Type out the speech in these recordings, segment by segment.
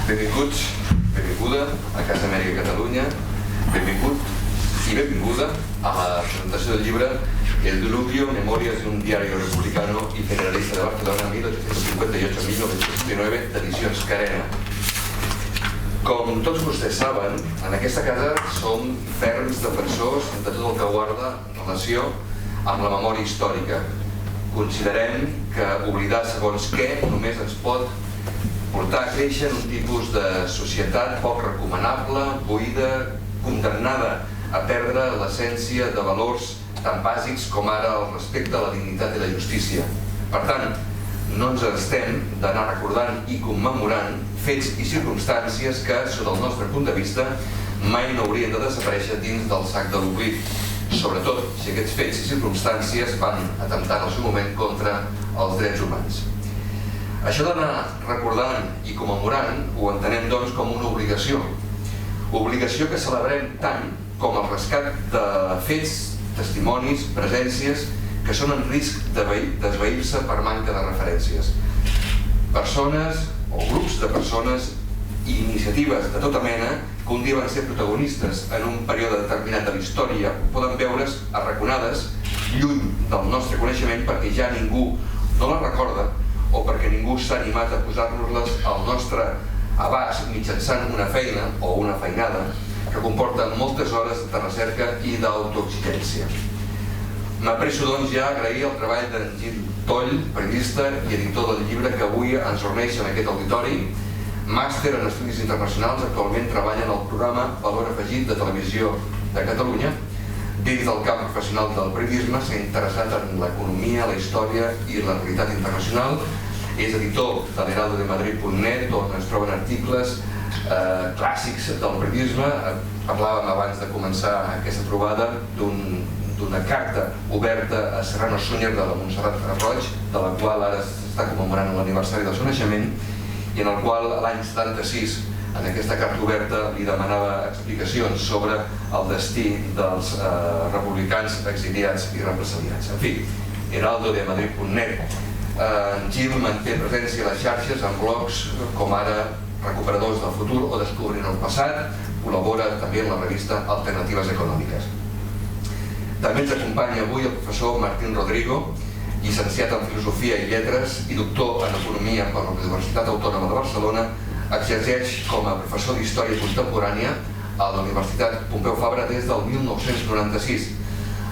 Benvinguts, benvinguda a Casa Amèrica Catalunya, benvingut i benvinguda a la presentació del llibre El Diluvio, Memorias de un diario republicano y federalista de Barcelona 1858-1919, d'edicions Carena. Com tots vostès saben, en aquesta casa som ferms defensors de tot el que guarda en relació amb la memòria històrica. Considerem que oblidar segons què només ens pot portar a créixer en un tipus de societat poc recomanable, buida, condemnada a perdre l'essència de valors tan bàsics com ara el respecte a la dignitat i la justícia. Per tant, no ens estem d'anar recordant i commemorant fets i circumstàncies que, sota el nostre punt de vista, mai no haurien de desaparèixer dins del sac de l'oblit, sobretot si aquests fets i circumstàncies van atemptar en el seu moment contra els drets humans. Això d'anar recordant i commemorant ho entenem, doncs, com una obligació. Obligació que celebrem tant com el rescat de fets, testimonis, presències que són en risc d'esvair-se per manca de referències. Persones o grups de persones i iniciatives de tota mena que un dia van ser protagonistes en un període determinat de la història poden veure's arraconades lluny del nostre coneixement perquè ja ningú no les recorda o perquè ningú s'ha animat a posar-nos-les al nostre abast mitjançant una feina o una feinada que comporta moltes hores de recerca i d'autoexigència. M'apresso, doncs, ja a agrair el treball d'en Gil Toll, periodista i editor del llibre que avui ens reuneix en aquest auditori, màster en Estudis Internacionals, actualment treballa en el programa Valor Afegit de Televisió de Catalunya. Dins del camp professional del periodisme s'ha interessat en l'economia, la història i la realitat internacional. És editor de l'heraldodemadrid.net, on es troben articles clàssics del periodisme. Parlàvem abans de començar aquesta trobada d'una carta oberta a Serrano Súñer de la Montserrat Roig, de la qual ara s'està commemorant l'aniversari del seu naixement, i en el qual l'any 76, en aquesta carta oberta, li demanava explicacions sobre el destí dels republicans exiliats i represaliats. En fi, heraldodemadrid.net. En Gil manté presència a les xarxes en blogs com ara Recuperadors del Futur o Descobrint el Passat. Col·labora també en la revista Alternatives Econòmiques. També ens acompanya avui el professor Martín Rodrigo, llicenciat en Filosofia i Lletres i doctor en Economia per la Universitat Autònoma de Barcelona. Exerceix com a professor d'Història Contemporània a la Universitat Pompeu Fabra des del 1996.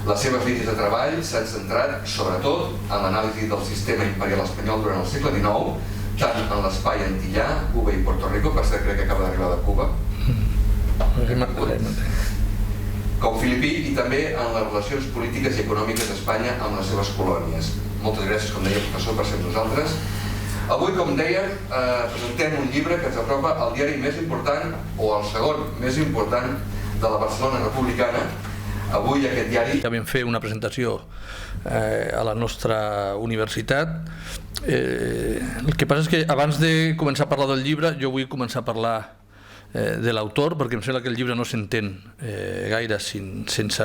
Les seves línies de treball s'han centrat, sobretot, en l'anàlisi del sistema imperial espanyol durant el segle XIX, tant en l'espai antillà, Cuba i Puerto Rico, per cert, crec que acaba d'arribar de Cuba, com filipí, i també en les relacions polítiques i econòmiques d'Espanya amb les seves colònies. Moltes gràcies, com deia el professor, per ser amb nosaltres. Avui, com deia, presentem un llibre que ens apropa al diari més important, o el segon més important, de la Barcelona republicana. Avui aquest diari... Ja vam fer una presentació a la nostra universitat. El que passa és que abans de començar a parlar del llibre, jo vull començar a parlar de l'autor, perquè em sembla que el llibre no s'entén gaire sense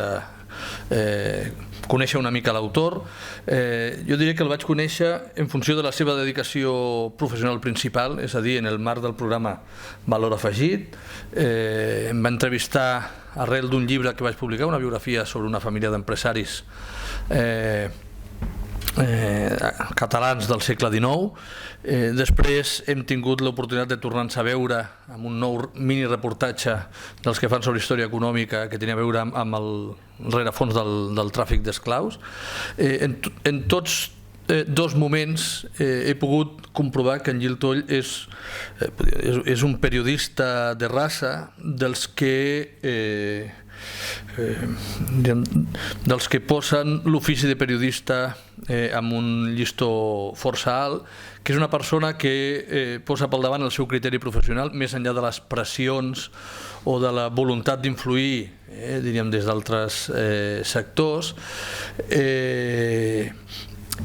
conèixer una mica l'autor. Jo diria que el vaig conèixer en funció de la seva dedicació professional principal, és a dir, en el marc del programa Valor Afegit. Em va entrevistar arrel d'un llibre que vaig publicar, una biografia sobre una família d'empresaris catalans del segle XIX. Després hem tingut l'oportunitat de tornar-nos a veure amb un nou mini reportatge dels que fan sobre història econòmica que tenia a veure amb el rerefons del tràfic d'esclaus. En tots dos moments he pogut comprovar que en Gil Toll és un periodista de raça dels que posen l'ofici de periodista amb un llistó força alt, que és una persona que posa pel davant el seu criteri professional més enllà de les pressions o de la voluntat d'influir, diríem, des d'altres sectors,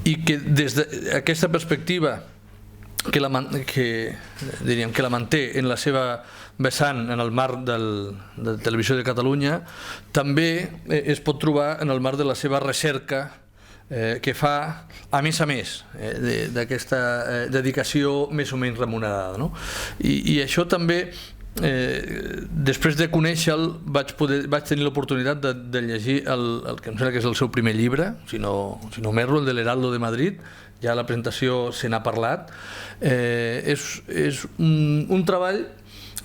i que des d'aquesta perspectiva que la manté en la seva vessant en el marc de Televisió de Catalunya, també es pot trobar en el marc de la seva recerca que fa a més d'aquesta dedicació més o menys remunerada, no? I això també, després de conèixer-lo, vaig tenir l'oportunitat de llegir el que em sembla que és el seu primer llibre, si no m'erro, el de l'Heraldo de Madrid. Ja a la presentació se n'ha parlat. És un treball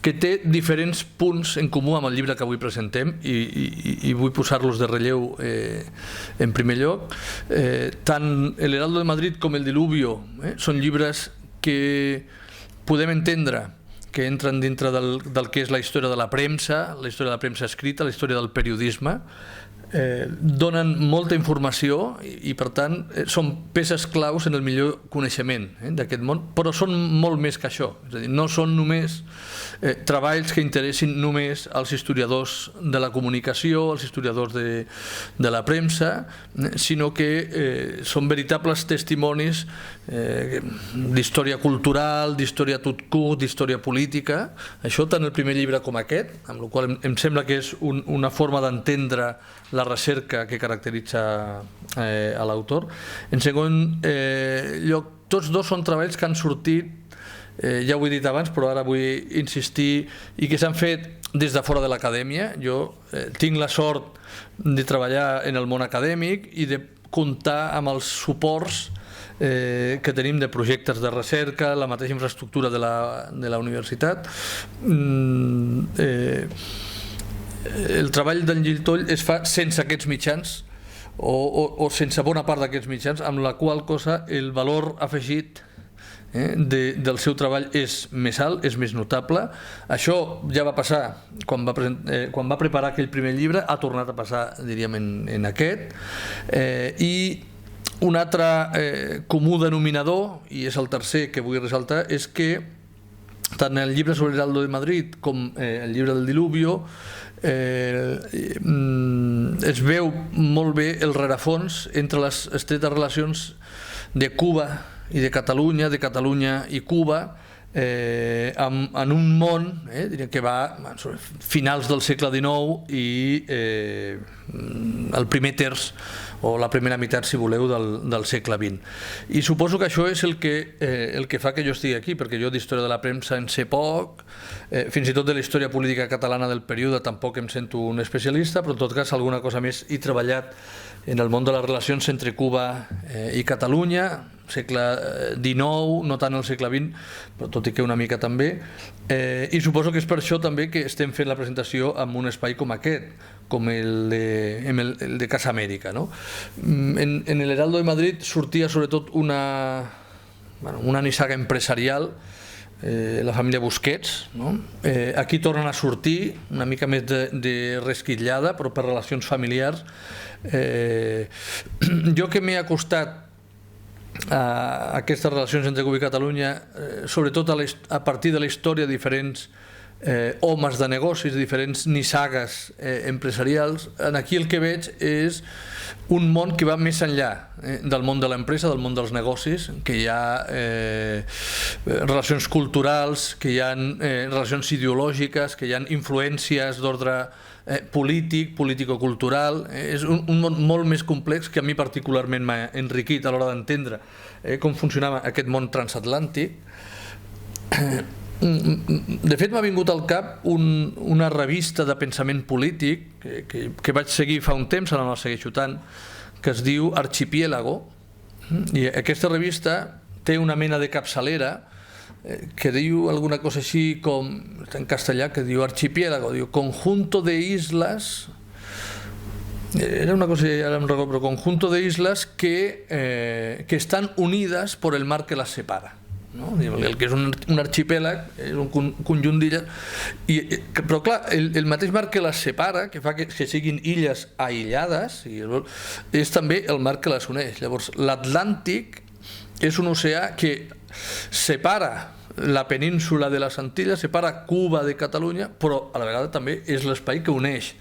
que té diferents punts en comú amb el llibre que avui presentem i vull posar-los de relleu en primer lloc. Tant l'Heraldo de Madrid com el Diluvio són llibres que podem entendre que entren dintre del que és la història de la premsa, la història de la premsa escrita, la història del periodisme. Donen molta informació i per tant són peces claus en el millor coneixement d'aquest món, però són molt més que això, és a dir, no són només treballs que interessin només als historiadors de la comunicació, als historiadors de la premsa, sinó que són veritables testimonis d'història cultural, d'història tot curt, d'història política. Això tant el primer llibre com aquest, amb la qual em sembla que és una forma d'entendre la recerca que caracteritza a l'autor. En segon lloc, tots dos són treballs que han sortit, ja ho he dit abans, però ara vull insistir, i que s'han fet des de fora de l'acadèmia. Jo tinc la sort de treballar en el món acadèmic i de comptar amb els suports que tenim de projectes de recerca, la mateixa infraestructura de la universitat. El treball d'en Giltoll es fa sense aquests mitjans o sense bona part d'aquests mitjans, amb la qual cosa el valor afegit del seu treball és més alt, és més notable. Això ja va passar quan va preparar aquell primer llibre, ha tornat a passar, diríem, en aquest. I un altre comú denominador, i és el tercer que vull ressaltar, és que tant el llibre sobre l'Heraldo de Madrid com el llibre del Diluvio es veu molt bé el rerefons entre les estretes relacions de Cuba i de Catalunya i Cuba, en un món que va finals del segle XIX i el primer terç o la primera meitat, si voleu, del segle XX. I suposo que això és el que fa que jo estigui aquí, perquè jo d'història de la premsa en sé poc, fins i tot de la història política catalana del període tampoc em sento un especialista, però en tot cas alguna cosa més he treballat en el món de les relacions entre Cuba i Catalunya, segle XIX, no tant el segle XX, però tot i que una mica també, i suposo que és per això també que estem fent la presentació en un espai com aquest, com el de Casa Amèrica. En l'Heraldo de Madrid sortia sobretot una nissaga empresarial, la família Busquets. Aquí tornen a sortir una mica més de resquitllada, però per relacions familiars. Jo que m'he acostat a aquestes relacions entre Cuba i Catalunya, sobretot a partir de la història de diferents homes de negocis, diferents nissagues empresarials, aquí el que veig és un món que va més enllà del món de l'empresa, del món dels negocis, que hi ha relacions culturals, que hi ha relacions ideològiques, que hi ha influències d'ordre polític, político-cultural. És un món molt més complex que a mi particularment m'ha enriquit a l'hora d'entendre com funcionava aquest món transatlàntic. De fet, m'ha vingut al cap una revista de pensament polític que vaig seguir fa un temps, ara no la segueixo tant, que es diu Archipiélago, i aquesta revista té una mena de capçalera que diu alguna cosa així com, en castellà, que diu Archipiélago, diu conjunto de islas, era una cosa, ara em recordo, però conjunto de islas que están unidas por el mar que las separa. El que és un arxipèlag és un conjunt d'illes, però clar, el mateix mar que les separa, que fa que siguin illes aïllades, és també el mar que les uneix. Llavors l'Atlàntic és un oceà que separa la península de les Antilles, separa Cuba de Catalunya, però a la vegada també és l'espai que uneix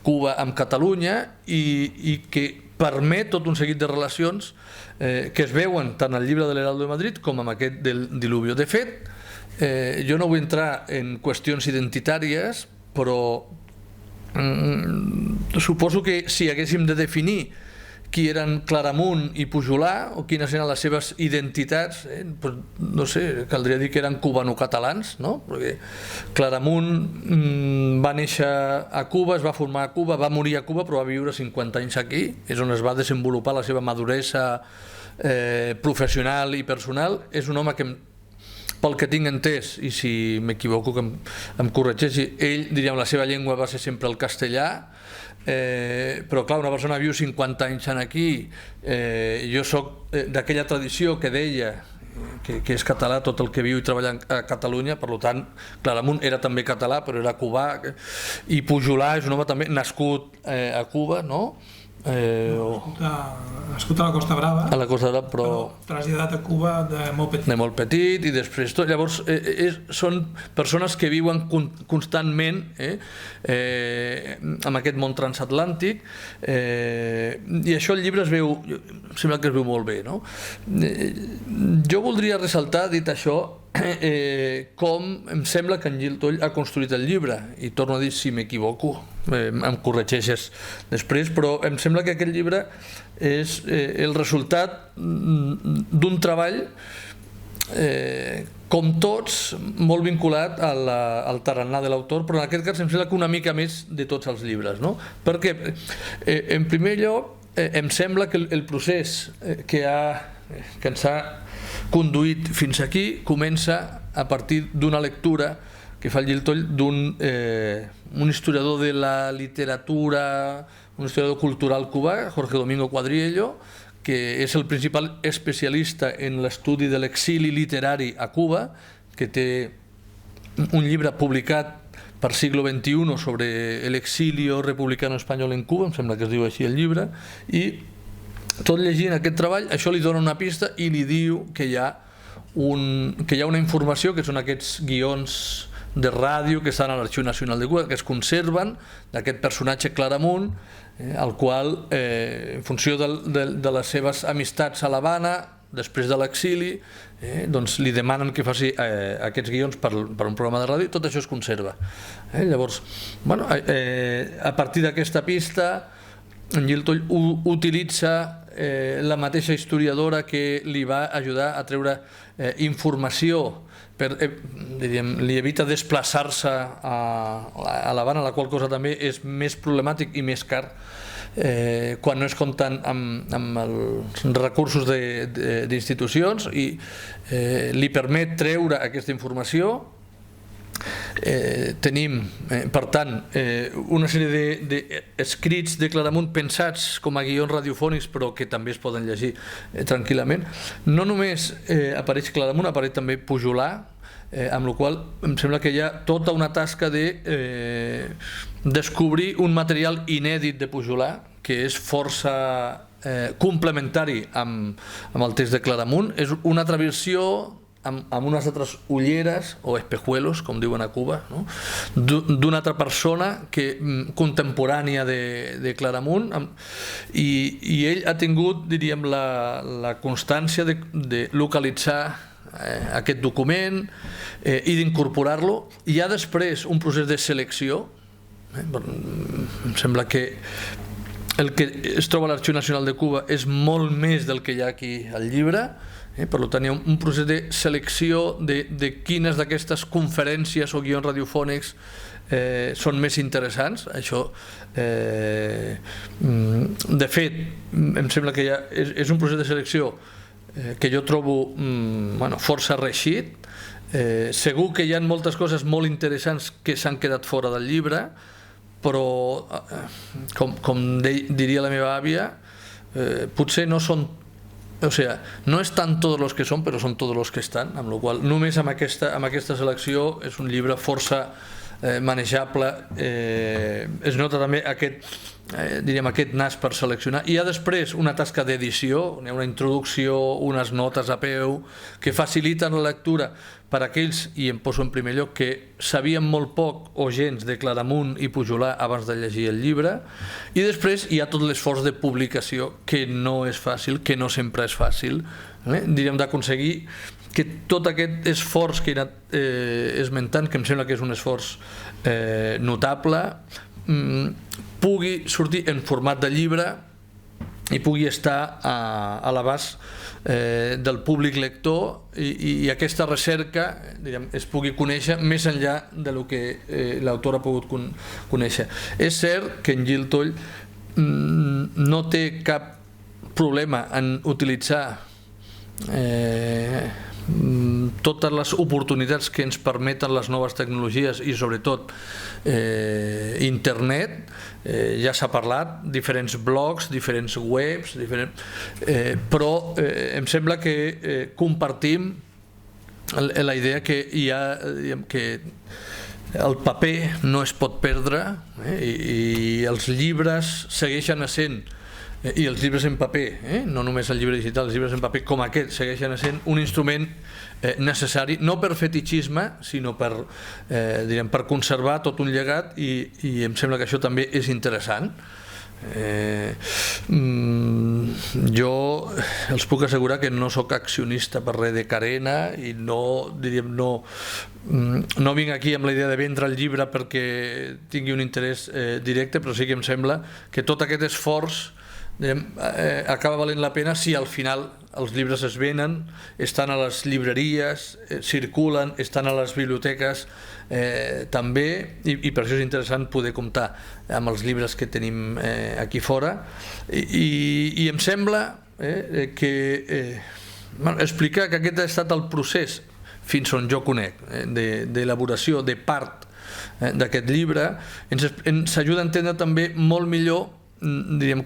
Cuba amb Catalunya i que permet tot un seguit de relacions que es veuen tant al llibre de l'Heraldo de Madrid com en aquest del Diluvio. De fet, jo no vull entrar en qüestions identitàries, però suposo que si haguéssim de definir qui eren Claramunt i Pujolà, o quines eren les seves identitats. No sé, caldria dir que eren cubano-catalans, no? Perquè Claramunt va néixer a Cuba, es va formar a Cuba, va morir a Cuba, però va viure 50 anys aquí, és on es va desenvolupar la seva maduresa professional i personal. És un home que, pel que tinc entès, i si m'equivoco que em corregeixi, ell, diríem, la seva llengua va ser sempre el castellà, però clar, una persona viu 50 anys aquí, jo soc d'aquella tradició que deia que és català tot el que viu i treballa a Catalunya, per tant Claramunt era també català però era cubà, i Pujolà és un home també nascut a Cuba, no? Nascut a la Costa Brava, però traslladat a Cuba de molt petit, i després tot. Llavors són persones que viuen constantment amb aquest món transatlàntic, i això el llibre sembla que es veu molt bé, no? Jo voldria ressaltar, dit això, com em sembla que en Gil Toll ha construït el llibre, i torno a dir, si m'equivoco em corregeixes després, però em sembla que aquest llibre és el resultat d'un treball, com tots, molt vinculat al tarannà de l'autor, però en aquest cas em sembla que una mica més de tots els llibres, no? Perquè, en primer lloc, em sembla que el procés que ens ha conduït fins aquí comença a partir d'una lectura que fa el Gil Toll d'un historiador de la literatura, un historiador cultural cubà, Jorge Domingo Cuadriello, que és el principal especialista en l'estudi de l'exili literari a Cuba, que té un llibre publicat per Siglo XXI sobre el exilio republicano espanyol en Cuba, em sembla que es diu així el llibre, i tot llegint aquest treball, això li dona una pista i li diu que hi ha una informació, que són aquests guions de ràdio que estan a l'Arxiu Nacional de Cuba, que es conserven, d'aquest personatge Claramunt, el qual, en funció de les seves amistats a l'Havana, després de l'exili, doncs li demanen que faci aquests guions per un programa de ràdio, i tot això es conserva. Llavors, a partir d'aquesta pista, en Gil Toll utilitza la mateixa historiadora que li va ajudar a treure informació, li evita desplaçar-se a l'Havana, la qual cosa també és més problemàtic i més car quan no es compten amb els recursos d'institucions, i li permet treure aquesta informació. Tenim, per tant, una sèrie d'escrits de Claramunt pensats com a guions radiofònics, però que també es poden llegir tranquil·lament. No només apareix Claramunt, apareix també Pujolà, amb la qual em sembla que hi ha tota una tasca de descobrir un material inèdit de Pujolà, que és força complementari amb el text de Claramunt. És una altra versió amb unes altres ulleres o espejuelos, com diuen a Cuba, d'una altra persona contemporània de Claramunt, i ell ha tingut, diríem, la constància de localitzar aquest document i d'incorporar-lo. Hi ha després un procés de selecció. Em sembla que el que es troba a l'Arxiu Nacional de Cuba és molt més del que hi ha aquí al llibre. Per tant, hi ha un procés de selecció de quines d'aquestes conferències o guions radiofònics són més interessants. Això, de fet, em sembla que és un procés de selecció que jo trobo força reeixit. Segur que hi ha moltes coses molt interessants que s'han quedat fora del llibre, però, com diria la meva àvia, potser no són, o sigui, no estan tots els que són, però són tots els que estan, amb la qual només amb aquesta selecció és un llibre força manejable. Es nota també aquest nas per seleccionar. Hi ha després una tasca d'edició, hi ha una introducció, unes notes a peu que faciliten la lectura per a aquells, i em poso en primer lloc, que sabien molt poc o gens de Claramunt i Pujolà abans de llegir el llibre. I després hi ha tot l'esforç de publicació, que no és fàcil, que no sempre és fàcil, diríem, d'aconseguir que tot aquest esforç que he anat esmentant, que em sembla que és un esforç notable, pugui sortir en format de llibre i pugui estar a l'abast del públic lector i aquesta recerca es pugui conèixer més enllà del que l'autor ha pogut conèixer. És cert que en Gil Toll no té cap problema en utilitzar totes les oportunitats que ens permeten les noves tecnologies i sobretot internet. Ja s'ha parlat, diferents blogs, diferents webs, però em sembla que compartim la idea que hi ha que el paper no es pot perdre i els llibres segueixen essent, i els llibres en paper, no només el llibre digital, els llibres en paper com aquest segueixen sent un instrument necessari, no per fetitxisme, sinó per conservar tot un llegat, i em sembla que això també és interessant. Jo els puc assegurar que no sóc accionista per res de Carena i no vinc aquí amb la idea de vendre el llibre perquè tingui un interès directe, però sí que em sembla que tot aquest esforç acaba valent la pena si al final els llibres es venen, estan a les llibreries, circulen, estan a les biblioteques també, i per això és interessant poder comptar amb els llibres que tenim aquí fora, i em sembla que explicar que aquest ha estat el procés fins on jo conec d'elaboració de part d'aquest llibre ens ajuda a entendre també molt millor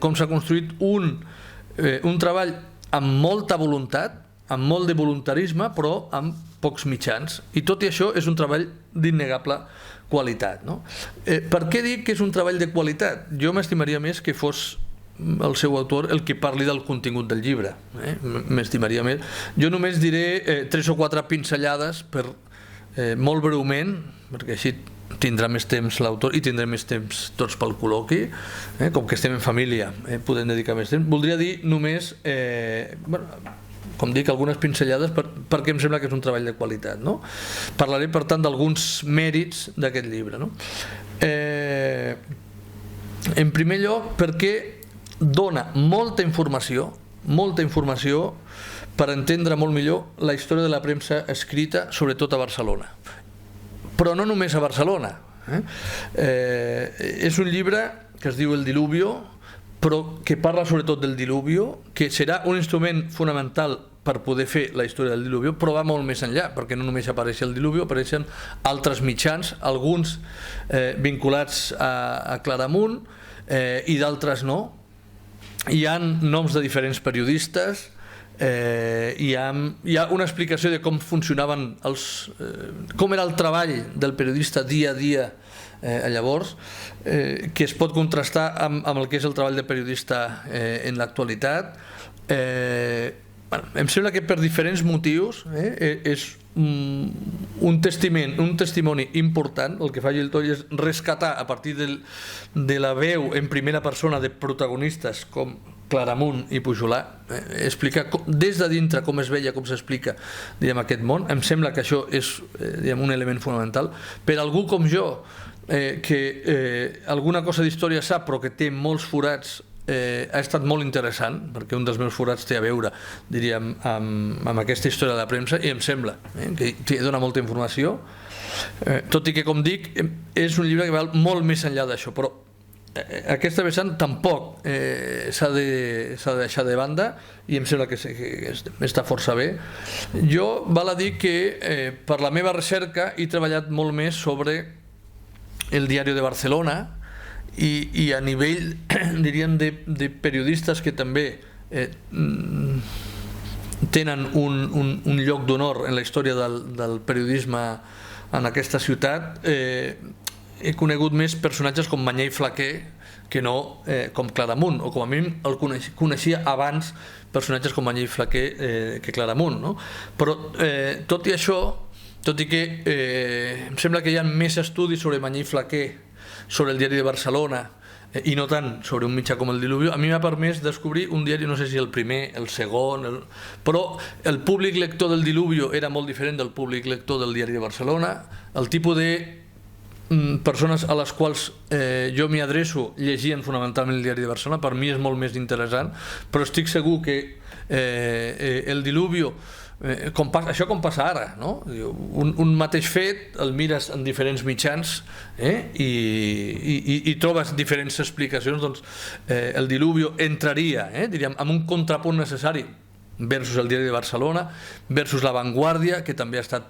com s'ha construït un treball amb molta voluntat, amb molt de voluntarisme, però amb pocs mitjans, i tot i això és un treball d'innegable qualitat. Per què dic que és un treball de qualitat? Jo m'estimaria més que fos el seu autor el que parli del contingut del llibre, m'estimaria més. Jo només diré 3 o 4 pinzellades molt breument, perquè així tindrà més temps l'autor i tindrem més temps tots pel col·loqui, com que estem en família podem dedicar més temps. Voldria dir només, com dic, algunes pinzellades perquè em sembla que és un treball de qualitat. Parlaré per tant d'alguns mèrits d'aquest llibre. En primer lloc perquè dona molta informació per entendre molt millor la història de la premsa escrita, sobretot a Barcelona. Però no només a Barcelona. És un llibre que es diu El Diluvio, però que parla sobretot del Diluvio, que serà un instrument fonamental per poder fer la història del Diluvio, però va molt més enllà, perquè no només apareix el Diluvio, apareixen altres mitjans, alguns vinculats a Claramunt i d'altres no. Hi ha noms de diferents periodistes, hi ha una explicació de com funcionaven com era el treball del periodista dia a dia llavors, que es pot contrastar amb el que és el treball de periodista en l'actualitat. Em sembla que per diferents motius és un testimoni important. El que fa Gil Toll és rescatar a partir de la veu en primera persona de protagonistes com Claramunt i Pujolar, explicar des de dintre com es veia, com s'explica aquest món. Em sembla que això és un element fonamental. Per algú com jo, que alguna cosa d'història sap però que té molts forats, ha estat molt interessant, perquè un dels meus forats té a veure, diríem, amb aquesta història de la premsa, i em sembla que dona molta informació, tot i que, com dic, és un llibre que va molt més enllà d'això, però aquesta vessant tampoc s'ha de deixar de banda, i em sembla que està força bé. Jo val a dir que per la meva recerca he treballat molt més sobre el Diario de Barcelona, i a nivell, diríem, de periodistes que també tenen un lloc d'honor en la història del periodisme en aquesta ciutat, he conegut més personatges com Mañé i Flaquer que no com Claramunt, o com a mínim el coneixia abans personatges com Mañé i Flaquer que Claramunt. Però tot i això, tot i que em sembla que hi ha més estudis sobre Mañé i Flaquer, sobre el Diari de Barcelona, i no tant sobre un mitjà com el Diluvio, a mi m'ha permès descobrir un diari, no sé si el primer, el segon, però el públic lector del Diluvio era molt diferent del públic lector del Diari de Barcelona, el tipus de persones a les quals jo m'hi adreço llegien fonamentalment el Diari de Barcelona. Per mi és molt més interessant, però estic segur que el Diluvio, això com passa ara, no? Un mateix fet el mires en diferents mitjans i trobes diferents explicacions. Doncs el Diluvio entraria, diríem, amb un contrapunt necessari versus el Diari de Barcelona, versus La Vanguardia, que també ha estat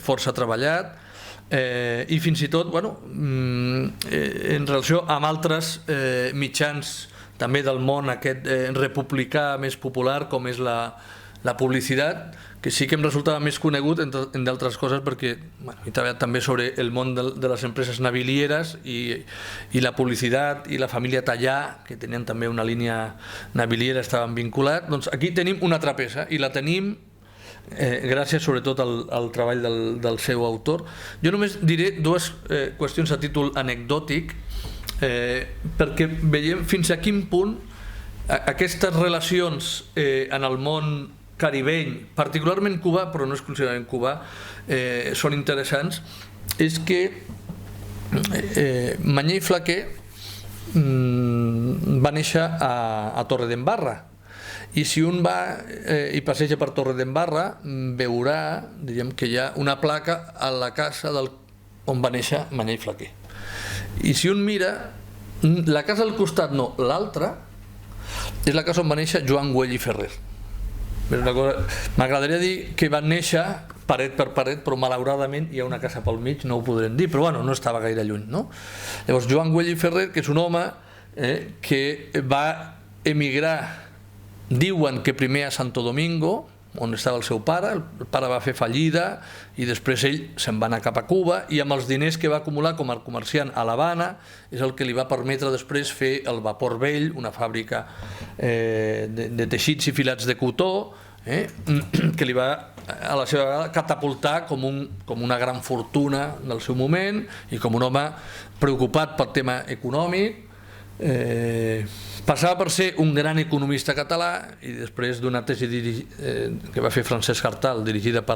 força treballat, i fins i tot en relació amb altres mitjans també del món aquest republicà més popular, com és la publicitat, que sí que em resultava més conegut, entre d'altres coses, perquè he treballat també sobre el món de les empreses navilieres i la publicitat, i la família Tallà, que tenien també una línia naviliera, estaven vinculats. Doncs aquí tenim una altra peça, i la tenim gràcies sobretot al treball del seu autor. Jo només diré dues qüestions a títol anecdòtic, perquè veiem fins a quin punt aquestes relacions en el món caribeny, particularment cubà, però no exclusivament cubà, són interessants. És que Mañé i Flaquer va néixer a Torredembarra, i si un va i passeja per Torredembarra veurà, diríem, que hi ha una placa a la casa on va néixer Mañé i Flaquer. I si un mira, la casa al costat no, l'altra és la casa on va néixer Joan Güell i Ferrer. M'agradaria dir que van néixer paret per paret, però malauradament hi ha una casa pel mig, no ho podrem dir, però no estava gaire lluny, no? Llavors Joan Güell i Ferrer, que és un home que va emigrar, diuen que primer a Santo Domingo, on estava el seu pare. El pare va fer fallida i després ell se'n va anar cap a Cuba, i amb els diners que va acumular com a comerciant a l'Havana és el que li va permetre després fer el Vapor Vell, una fàbrica de teixits i filats de cotó, que li va a la seva vegada catapultar com una gran fortuna del seu moment, i com un home preocupat pel tema econòmic. Passava per ser un gran economista català, i després d'una tesi que va fer Francesc Artal, dirigida per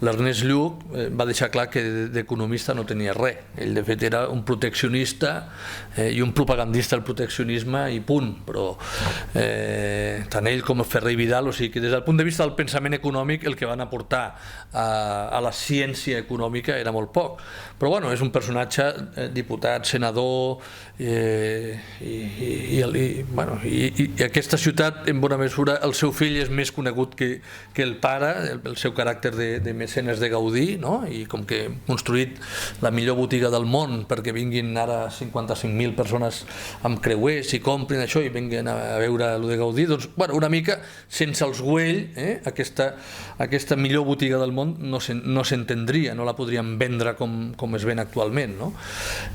l'Ernest Lluch, va deixar clar que d'economista no tenia res. Ell, de fet, era un proteccionista i un propagandista del proteccionisme i punt. Però tant ell com Ferrer i Vidal, o sigui que des del punt de vista del pensament econòmic el que van aportar a la ciència econòmica era molt poc. Però bueno, és un personatge, diputat, senador, i aquesta ciutat, en bona mesura, el seu fill és més conegut que el pare, el seu caràcter de mecenes de Gaudí, i com que hem construït la millor botiga del món perquè vinguin ara 55.000 persones amb creuers i comprin això i vinguin a veure el de Gaudí, doncs una mica sense els Güell aquesta millor botiga del món no s'entendria, no la podríem vendre com es ven actualment.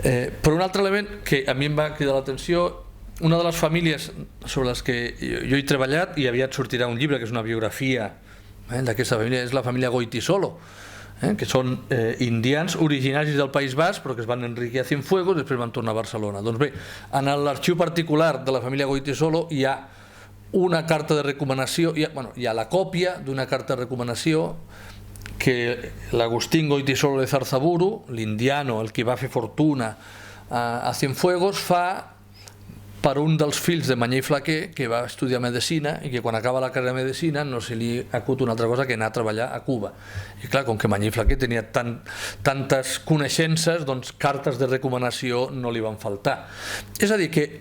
Però un altre element que a mi em va cridar l'atenció, una de les famílies sobre les que jo he treballat, i aviat sortirà un llibre que és una biografia d'aquesta família, és la família Goytisolo, que són indians originaris del País Basc però que es van enriquir a Cienfuegos i després van tornar a Barcelona. Doncs bé, en l'arxiu particular de la família Goytisolo hi ha una carta de recomanació, hi ha la còpia d'una carta de recomanació que l'Agustín Goytisolo de Zarzaburu, l'indiano, el que va fer fortuna a Cienfuegos, fa per un dels fills de Mañé i Flaquer, que va estudiar medicina i que quan acaba la carrera de medicina no se li acut una altra cosa que anar a treballar a Cuba. I clar, com que Mañé i Flaquer tenia tantes coneixences, doncs cartes de recomanació no li van faltar. És a dir, que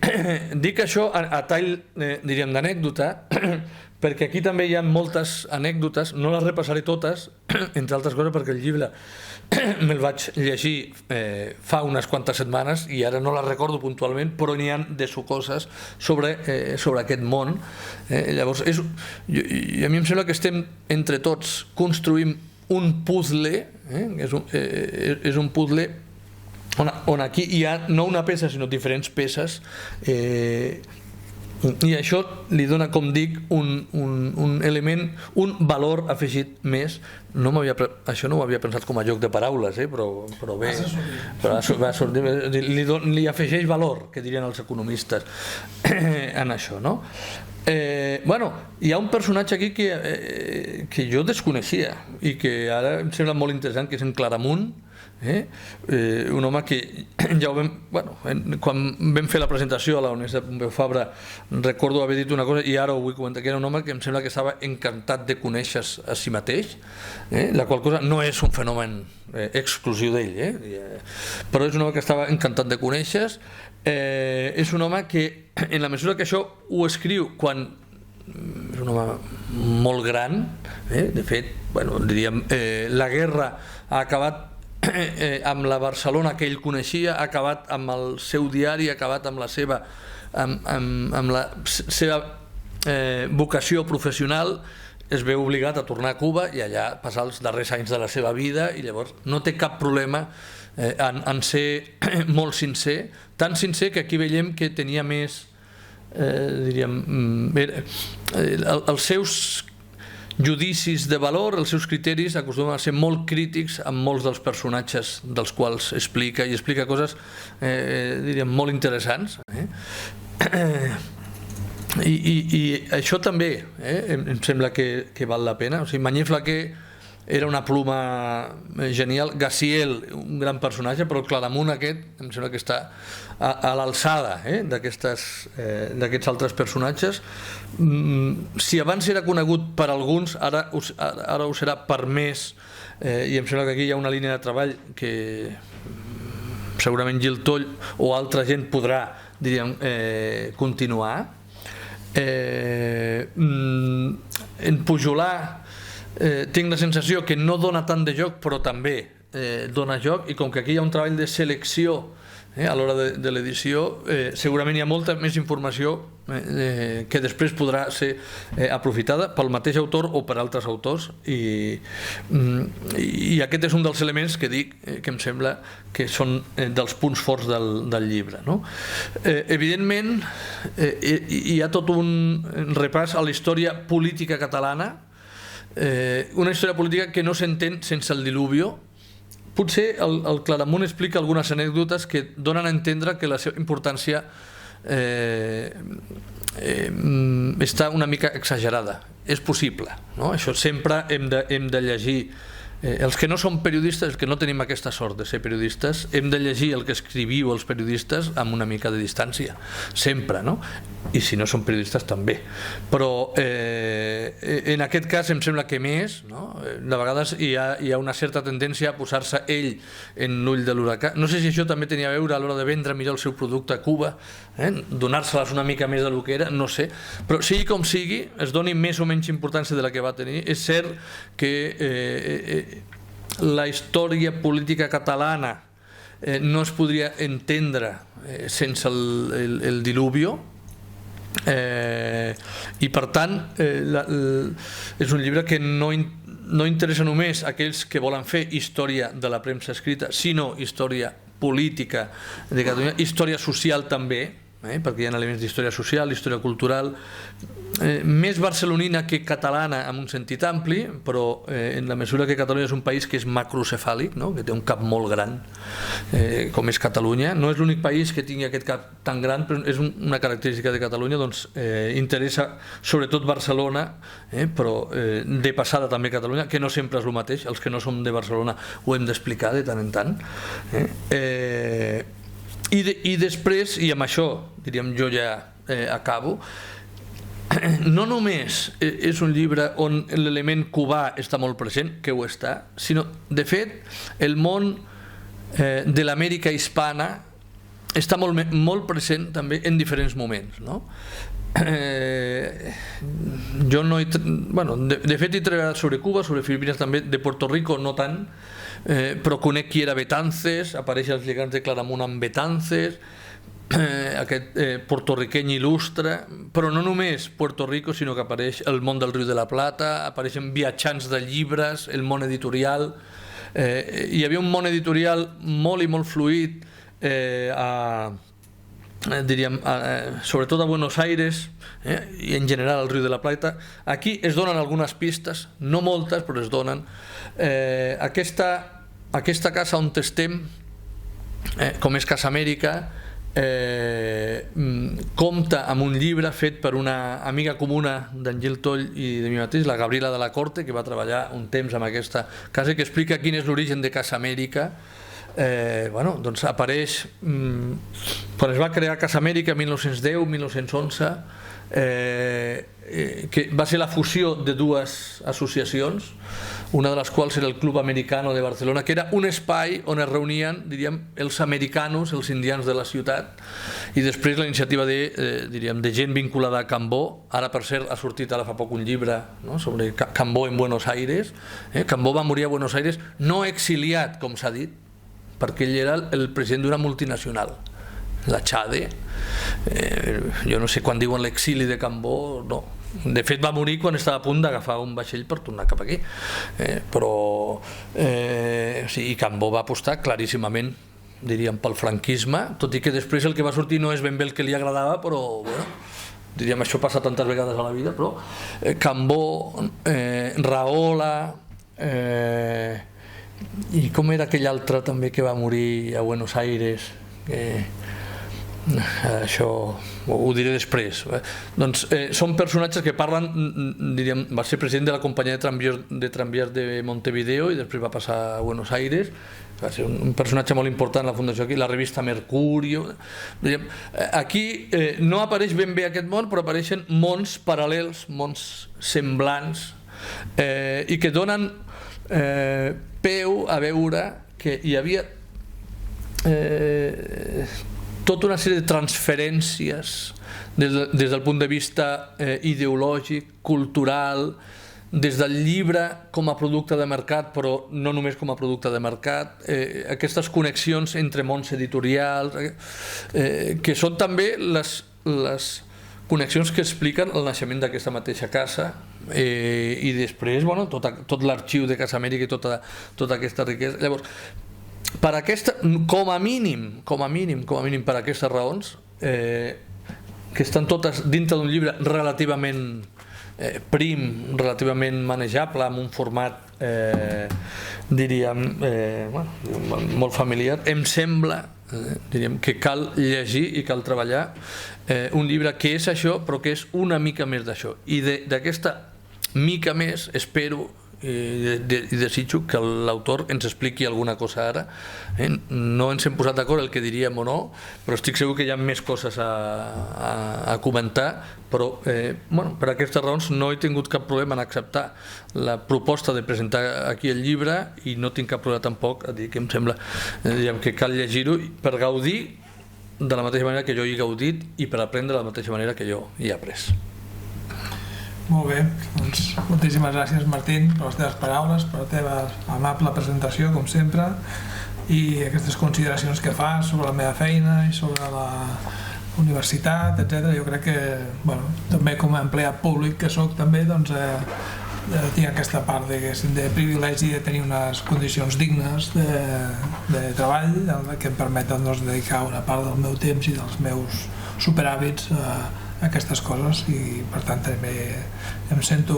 dic això a tall, diríem, d'anècdota, perquè aquí també hi ha moltes anècdotes, no les repassaré totes, entre altres coses perquè el llibre me'l vaig llegir fa unes quantes setmanes i ara no les recordo puntualment, però n'hi ha de sucoses sobre aquest món. Llavors, a mi em sembla que estem entre tots construint un puzzle, és un puzzle on aquí hi ha no una peça sinó diferents peces, i això li dona, com dic, un element, un valor afegit més. Això no ho havia pensat com a joc de paraules, però bé, li afegeix valor, que dirien els economistes, en això. Hi ha un personatge aquí que jo desconeixia i que ara em sembla molt interessant, que és en Claramunt, un home que ja ho vam... Quan vam fer la presentació a la Universitat Pompeu Fabra recordo haver dit una cosa i ara ho vull comentar, que era un home que em sembla que estava encantat de conèixer a si mateix, la qual cosa no és un fenomen exclusiu d'ell, però és un home que estava encantat de conèixer. És un home que en la mesura que això ho escriu quan és un home molt gran, de fet diríem la guerra ha acabat amb la Barcelona que ell coneixia, ha acabat amb el seu diari, ha acabat amb la seva vocació professional, es veu obligat a tornar a Cuba i allà passar els darrers anys de la seva vida, i llavors no té cap problema en ser molt sincer, tan sincer que aquí veiem que tenia més, diríem, els seus judicis de valor, els seus criteris acostumen a ser molt crítics amb molts dels personatges dels quals explica, i explica coses diríem molt interessants, i això també em sembla que val la pena. O sigui, Mañé Flaquer era una pluma genial, Gaziel un gran personatge, però el Claramunt aquest em sembla que està a l'alçada d'aquests altres personatges. Si abans era conegut per alguns, ara ho serà per més, i em sembla que aquí hi ha una línia de treball que segurament Gil Toll o altra gent podrà, diríem, continuar. En Pujolà tinc la sensació que no dona tant de joc, però també dona joc, i com que aquí hi ha un treball de selecció a l'hora de l'edició, segurament hi ha molta més informació que després podrà ser aprofitada pel mateix autor o per altres autors, i aquest és un dels elements que dic que em sembla que són dels punts forts del llibre. Evidentment hi ha tot un repàs a la història política catalana, una història política que no s'entén sense el Diluvio. Potser el Claramunt explica algunes anècdotes que donen a entendre que la seva importància està una mica exagerada. És possible, no? Això sempre hem de llegir. Els que no som periodistes, els que no tenim aquesta sort de ser periodistes, hem de llegir el que escriviu els periodistes amb una mica de distància, sempre, no? I si no som periodistes també. Però en aquest cas em sembla que més, no? De vegades hi ha una certa tendència a posar-se ell en l'ull de l'huracà. No sé si això també tenia a veure a l'hora de vendre millor el seu producte a Cuba, donar-se-les una mica més del que era, no sé. Però sigui com sigui, es doni més o menys importància de la que va tenir. És cert que la història política catalana no es podria entendre sense el Diluvio, i per tant és un llibre que no interessa només a aquells que volen fer història de la premsa escrita, sinó història política de Catalunya, història social també, perquè hi ha elements d'història social, història cultural, més barcelonina que catalana en un sentit ampli, però en la mesura que Catalunya és un país que és macrocefàlic, que té un cap molt gran, com és Catalunya. No és l'únic país que tingui aquest cap tan gran, però és una característica de Catalunya, doncs interessa sobretot Barcelona, però de passada també Catalunya, que no sempre és el mateix. Els que no som de Barcelona ho hem d'explicar de tant en tant. I després, i amb això diríem jo ja acabo, no només és un llibre on l'element cubà està molt present, que ho està, sinó, de fet, el món de l'Amèrica hispana està molt present també en diferents moments, no? Jo no de fet he treballat sobre Cuba, sobre Filipines també, de Puerto Rico no tant, però conec qui era Betances, apareix als lligams de Claramunt amb Betances, aquest portorriqueny il·lustre, però no només Puerto Rico, sinó que apareix el món del Riu de la Plata, apareixen viatjants de llibres, el món editorial. Hi havia un món editorial molt i molt fluid, diríem, sobretot a Buenos Aires i en general al Riu de la Plata. Aquí es donen algunes pistes, no moltes, però es donen. Aquesta casa on estem, com és Casa Amèrica, compta amb un llibre fet per una amiga comuna d'en Gil Toll i de mi mateix, la Gabriela de la Corte, que va treballar un temps amb aquesta casa i que explica quin és l'origen de Casa Amèrica. Doncs apareix quan es va crear Casa Amèrica 1910-1911, que va ser la fusió de dues associacions, una de les quals era el Club Americano de Barcelona, que era un espai on es reunien, diríem, els americanos, els indians de la ciutat, i després la iniciativa de gent vinculada a Cambó. Ara, per cert, ha sortit ara fa poc un llibre sobre Cambó en Buenos Aires. Cambó va morir a Buenos Aires, no exiliat, com s'ha dit, perquè ell era el president d'una multinacional, la Chade. Jo no sé quan diuen l'exili de Cambó, no. De fet va morir quan estava a punt d'agafar un vaixell per tornar cap aquí, però i Cambó va apostar claríssimament, diríem, pel franquisme, tot i que després el que va sortir no és ben bé el que li agradava, però bueno, diríem, això passa tantes vegades a la vida. Però Cambó, Rahola, i com era aquell altre també que va morir a Buenos Aires, això ho diré després. Doncs són personatges que parlen, diríem, va ser president de la companyia de tramvies de Montevideo i després va passar a Buenos Aires, va ser un personatge molt important a la fundació aquí, la revista Mercurio. Aquí no apareix ben bé aquest món, però apareixen mons paral·lels, mons semblants, i que donen peu a veure que hi havia tota una sèrie de transferències des del punt de vista ideològic, cultural, des del llibre com a producte de mercat, però no només com a producte de mercat, aquestes connexions entre mons editorials, que són també les connexions que expliquen el naixement d'aquesta mateixa casa, i després tot l'arxiu de Casa Amèrica i tota aquesta riquesa. Llavors, com a mínim per aquestes raons, que estan totes dintre d'un llibre relativament prim, relativament manejable, amb un format, diríem, molt familiar, em sembla que cal llegir i cal treballar un llibre que és això, però que és una mica més d'això. I d'aquesta mica més espero i desitjo que l'autor ens expliqui alguna cosa ara. No ens hem posat d'acord el que diríem o no, però estic segur que hi ha més coses a comentar, però per aquestes raons no he tingut cap problema en acceptar la proposta de presentar aquí el llibre i no tinc cap problema tampoc a dir que em sembla que cal llegir-ho per gaudir de la mateixa manera que jo hi he gaudit i per aprendre de la mateixa manera que jo hi he après. Molt bé, doncs moltíssimes gràcies, Martín, per les teves paraules, per la teva amable presentació, com sempre, i aquestes consideracions que fas sobre la meva feina i sobre la universitat, etc. Jo crec que, també com a empleat públic que soc també, doncs tinc aquesta part de privilegi de tenir unes condicions dignes de treball que em permeten dedicar una part del meu temps i dels meus superhàbits a aquestes coses, i per tant també em sento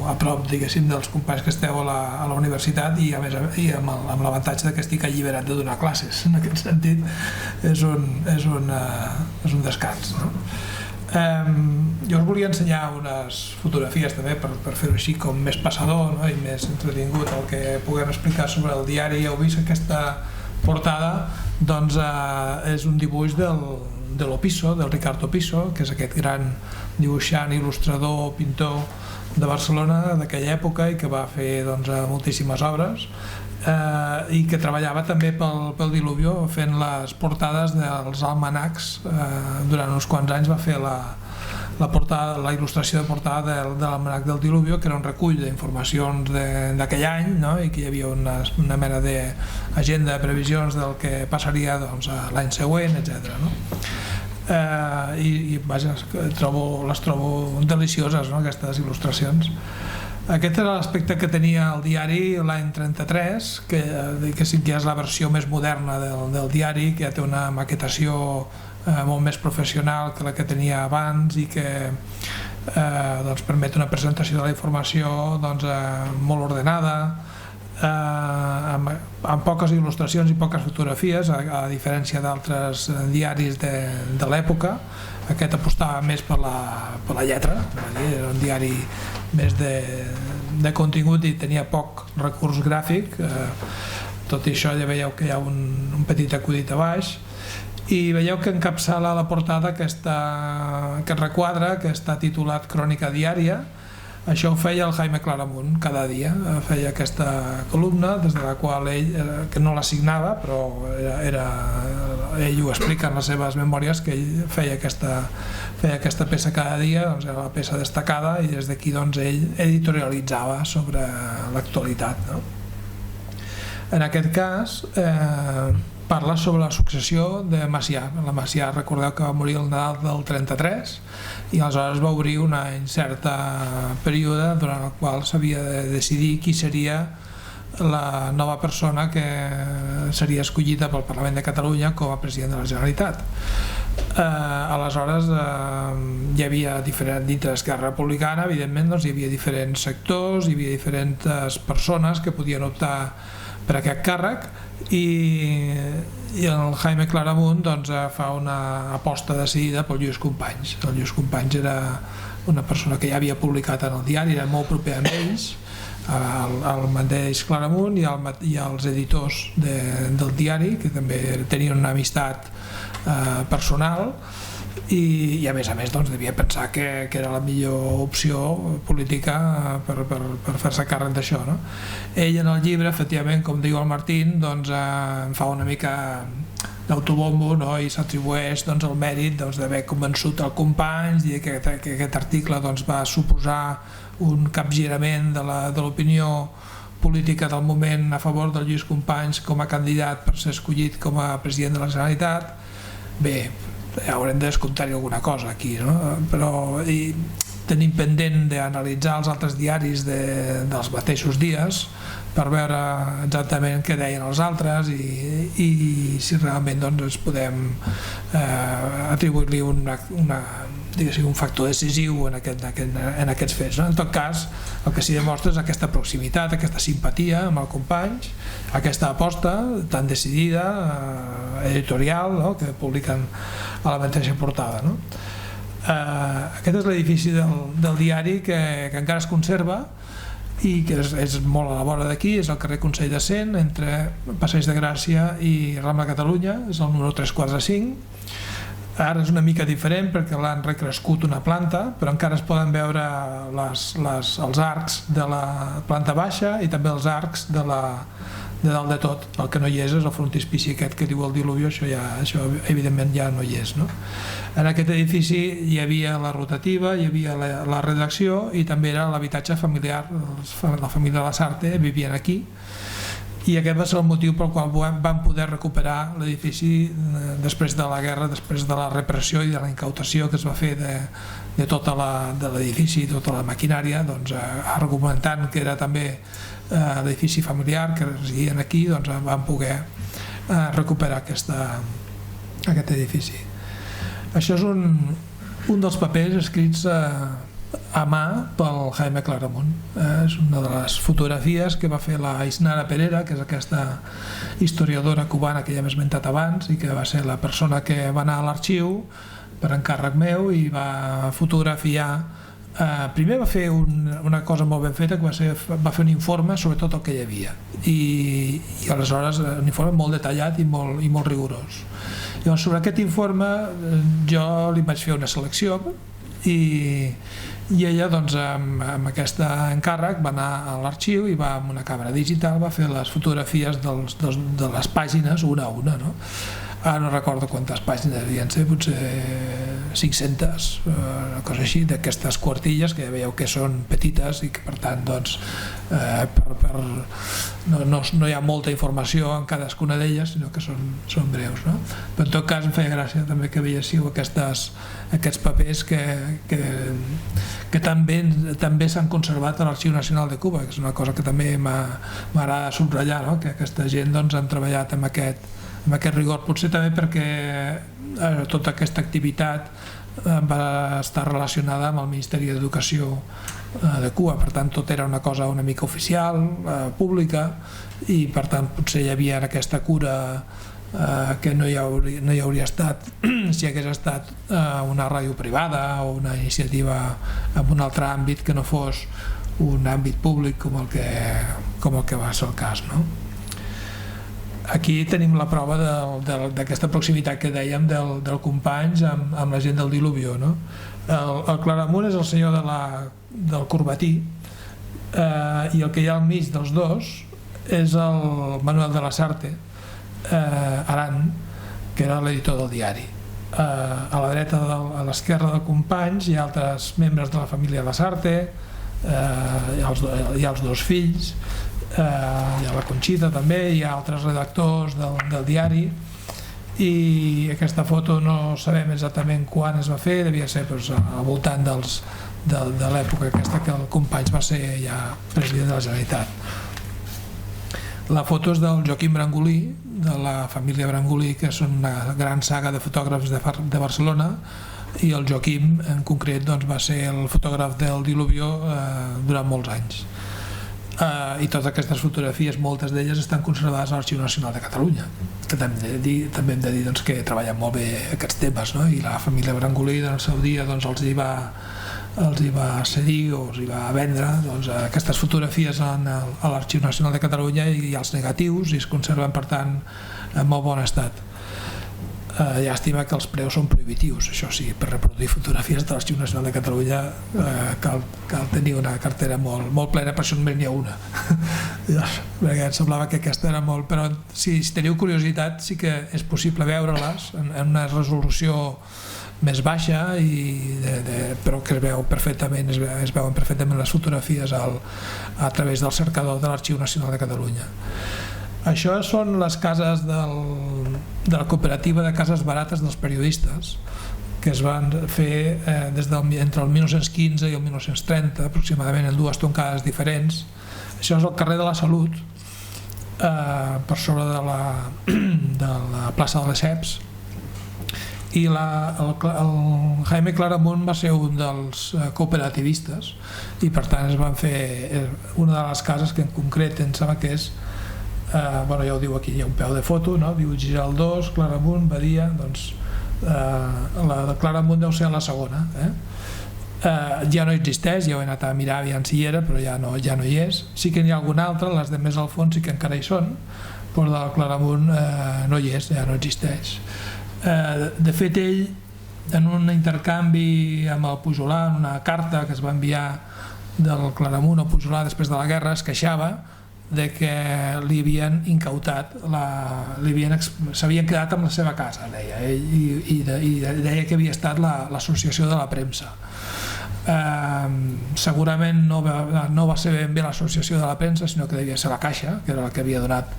a prop, diguéssim, dels companys que esteu a la universitat, i a més amb l'avantatge que estic alliberat de donar classes. En aquest sentit és un descans, no? Jo us volia ensenyar unes fotografies també per fer-ho així com més passador i més entretingut el que puguem explicar sobre el diari. Heu vist aquesta portada, doncs és un dibuix de l'Opisso, del Ricardo Pisso, que és aquest gran dibuixant, il·lustrador, pintor de Barcelona d'aquella època i que va fer moltíssimes obres, i que treballava també pel Diluvio fent les portades dels almanacs. Durant uns quants anys va fer la il·lustració de portada de l'almanac del Diluvio, que era un recull d'informacions d'aquell any, i que hi havia una mena d'agenda de previsions del que passaria l'any següent, etc. I les trobo delicioses, aquestes il·lustracions. Aquest era l'aspecte que tenia el diari l'any 33, que sí que és la versió més moderna del diari, que ja té una maquetació molt més professional que la que tenia abans i que permet una presentació de la informació molt ordenada, amb poques il·lustracions i poques fotografies, a diferència d'altres diaris de l'època. Aquest apostava més per la lletra, era un diari més de contingut i tenia poc recurs gràfic. Tot i això ja veieu que hi ha un petit acudit a baix, i veieu que encapçala la portada aquest requadre que està titulat Crònica diària. Això ho feia el Jaime Claramunt cada dia, feia aquesta columna des de la qual ell, que no la signava, però ell ho explica en les seves memòries, que ell feia aquesta peça cada dia, doncs era la peça destacada, i des d'aquí doncs, ell editorialitzava sobre l'actualitat, no? En aquest cas parla sobre la successió de Macià. La Macià, recordeu que va morir el Nadal del 33 i aleshores va obrir una incerta període durant el qual s'havia de decidir qui seria la nova persona que seria escollida pel Parlament de Catalunya com a president de la Generalitat. Aleshores hi havia dintre d'Esquerra Republicana, evidentment hi havia diferents sectors, hi havia diferents persones que podien optar per aquest càrrec, i el Jaime Claramunt fa una aposta decidida pel Lluís Companys. El Lluís Companys era una persona que ja havia publicat en el diari, era molt proper amb ells, el mateix Claramunt i els editors del diari, que també tenien una amistat personal, i a més devia pensar que era la millor opció política per fer-se càrrec d'això, no? Ell en el llibre, efectivament, com diu el Martín, en fa una mica d'autobombo, no? I s'atribueix el mèrit d'haver convençut el Companys i que aquest article va suposar un capgirament de l'opinió política del moment a favor del Lluís Companys com a candidat per ser escollit com a president de la Generalitat. Bé, haurem de descomptar-hi alguna cosa aquí, no? Però tenim pendent d'analitzar els altres diaris dels mateixos dies per veure exactament què deien els altres i si realment ens podem atribuir-li un factor decisiu en aquests fets, no? En tot cas, el que s'hi demostra és aquesta proximitat, aquesta simpatia amb el Companys, aquesta aposta tan decidida, editorial, no? Que publiquen a la mateixa portada, no? Aquest és l'edifici del diari que encara es conserva i que és molt a la vora d'aquí, és el carrer Consell de Cent, entre Passeig de Gràcia i Rambla Catalunya, és el número 345. Ara és una mica diferent perquè l'han recrescut una planta, però encara es poden veure els arcs de la planta baixa i també els arcs de dalt de tot. El que no hi és el frontispici aquest que diu el Diluvio, això evidentment ja no hi és, no? En aquest edifici hi havia la rotativa, hi havia la redacció i també era l'habitatge familiar, la família Lasarte vivien aquí, i aquest va ser el motiu pel qual van poder recuperar l'edifici després de la guerra, després de la repressió i de la incautació que es va fer de tot l'edifici i tota la maquinària, argumentant que era també l'edifici familiar que residien aquí, van poder recuperar aquest edifici. Això és un dels papers escrits a mà pel Jaime Claramunt. És una de les fotografies que va fer la Isnara Perera, que és aquesta historiadora cubana que ja hem esmentat abans i que va ser la persona que va anar a l'arxiu per encàrrec meu i va fotografiar. Primer va fer una cosa molt ben feta, que va fer un informe sobre tot el que hi havia i aleshores un informe molt detallat i molt rigorós. Llavors, sobre aquest informe jo li vaig fer una selecció i ella amb aquest encàrrec va anar a l'arxiu i va amb una càmera digital va fer les fotografies de les pàgines una a una, no? Ara no recordo quantes pàgines devien ser, potser 500, una cosa així, d'aquestes quartilles que ja veieu que són petites i que per tant no hi ha molta informació en cadascuna d'elles, sinó que són breus, no? Però en tot cas em feia gràcia també que veiéssiu aquests papers que també s'han conservat a l'Arxiu Nacional de Cuba, que és una cosa que també m'agrada subratllar, no? Que aquesta gent han treballat amb aquest rigor, potser també perquè tota aquesta activitat va estar relacionada amb el Ministeri d'Educació de Cuba, per tant tot era una cosa una mica oficial, pública, i per tant potser hi havia aquesta cura que no hi hauria estat si hagués estat una ràdio privada o una iniciativa en un altre àmbit que no fos un àmbit públic com el que va ser el cas, no? Aquí tenim la prova d'aquesta proximitat que dèiem del Companys amb la gent del Diluvio, no? El Claramunt és el senyor del Corbatí, i el que hi ha al mig dels dos és el Manuel de Lasarte Aran, que era l'editor del diari. A la dreta, a l'esquerra del Companys, hi ha altres membres de la família Lasarte, hi ha els dos fills, hi ha la Conxita també, hi ha altres redactors del diari, i aquesta foto no sabem exactament quan es va fer, devia ser al voltant de l'època aquesta que el Companys va ser ja president de la Generalitat. La foto és del Joaquim Brangolí, de la família Brangolí, que són una gran saga de fotògrafs de Barcelona, i el Joaquim en concret va ser el fotògraf del Diluvio durant molts anys. I totes aquestes fotografies, moltes d'elles estan conservades a l'Arxiu Nacional de Catalunya, que també hem de dir que treballen molt bé aquests temes, no? I la família Brangolí en el seu dia els hi va cedir o els hi va vendre aquestes fotografies a l'Arxiu Nacional de Catalunya i els negatius, i es conserven per tant en molt bon estat. Llàstima que els preus són prohibitius, això sí, per reproduir fotografies de l'Arxiu Nacional de Catalunya cal tenir una cartera molt plena, per això només n'hi ha una. Perquè em semblava que aquesta era molt... Però si teniu curiositat sí que és possible veure-les en una resolució més baixa, però que es veuen perfectament les fotografies a través del cercador de l'Arxiu Nacional de Catalunya. Això són les cases de la cooperativa de cases barates dels periodistes, que es van fer entre el 1915 i el 1930, aproximadament en dues toncades diferents. Això és el carrer de la Salut, per sobre de la plaça de Lesseps, i el Jaime Claramunt va ser un dels cooperativistes, i per tant es van fer una de les cases que en concret em sembla que és, ja ho diu aquí, hi ha un peu de foto, no? Diu Giral 2, Claramunt, Badia, doncs la de Claramunt deu ser la segona, ja no existeix, ja ho he anat a mirar aviam si hi era, però ja no hi és. Sí que n'hi ha alguna altra, les de més al fons sí que encara hi són, però la de Claramunt no hi és, ja no existeix. De fet, ell, en un intercanvi amb el Pujolà, en una carta que es va enviar del Claramunt al Pujolà després de la guerra, es queixava de que li havien incautat, s'havien quedat amb la seva casa, deia ell, i deia que havia estat l'associació de la premsa. Segurament no va ser ben bé l'associació de la premsa, sinó que devia ser la Caixa, que era la que havia donat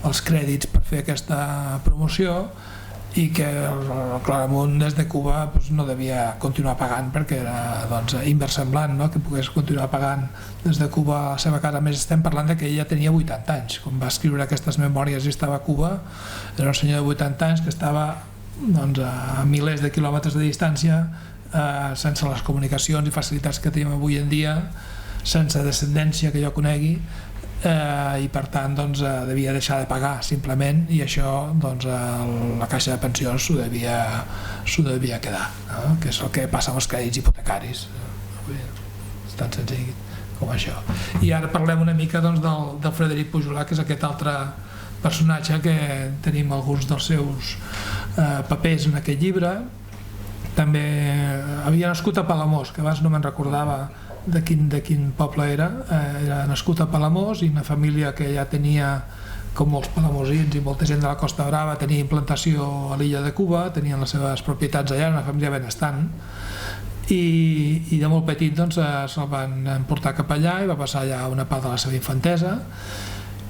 els crèdits per fer aquesta promoció, i que el Claramunt des de Cuba no devia continuar pagant perquè era inversemblant que pogués continuar pagant des de Cuba a la seva casa. A més, estem parlant que ella tenia 80 anys quan va escriure aquestes memòries i estava a Cuba. Era un senyor de 80 anys que estava a milers de quilòmetres de distància, sense les comunicacions i facilitats que tenim avui en dia, sense descendència que jo conegui, i per tant devia deixar de pagar simplement, i això la Caixa de Pensions s'ho devia quedar, no? Que és el que passa amb els crèdits hipotecaris, és tan senzill com això. I ara parlem una mica del Frederic Pujolà, que és aquest altre personatge que tenim alguns dels seus papers en aquest llibre. També havia nascut a Palamós, que abans no me'n recordava de quin poble era nascut a Palamós, i una família que ja tenia, com molts palamosins i molta gent de la Costa Brava, tenia implantació a l'illa de Cuba, tenien les seves propietats allà, una família benestant, i de molt petit se'l van emportar cap allà i va passar allà una part de la seva infantesa,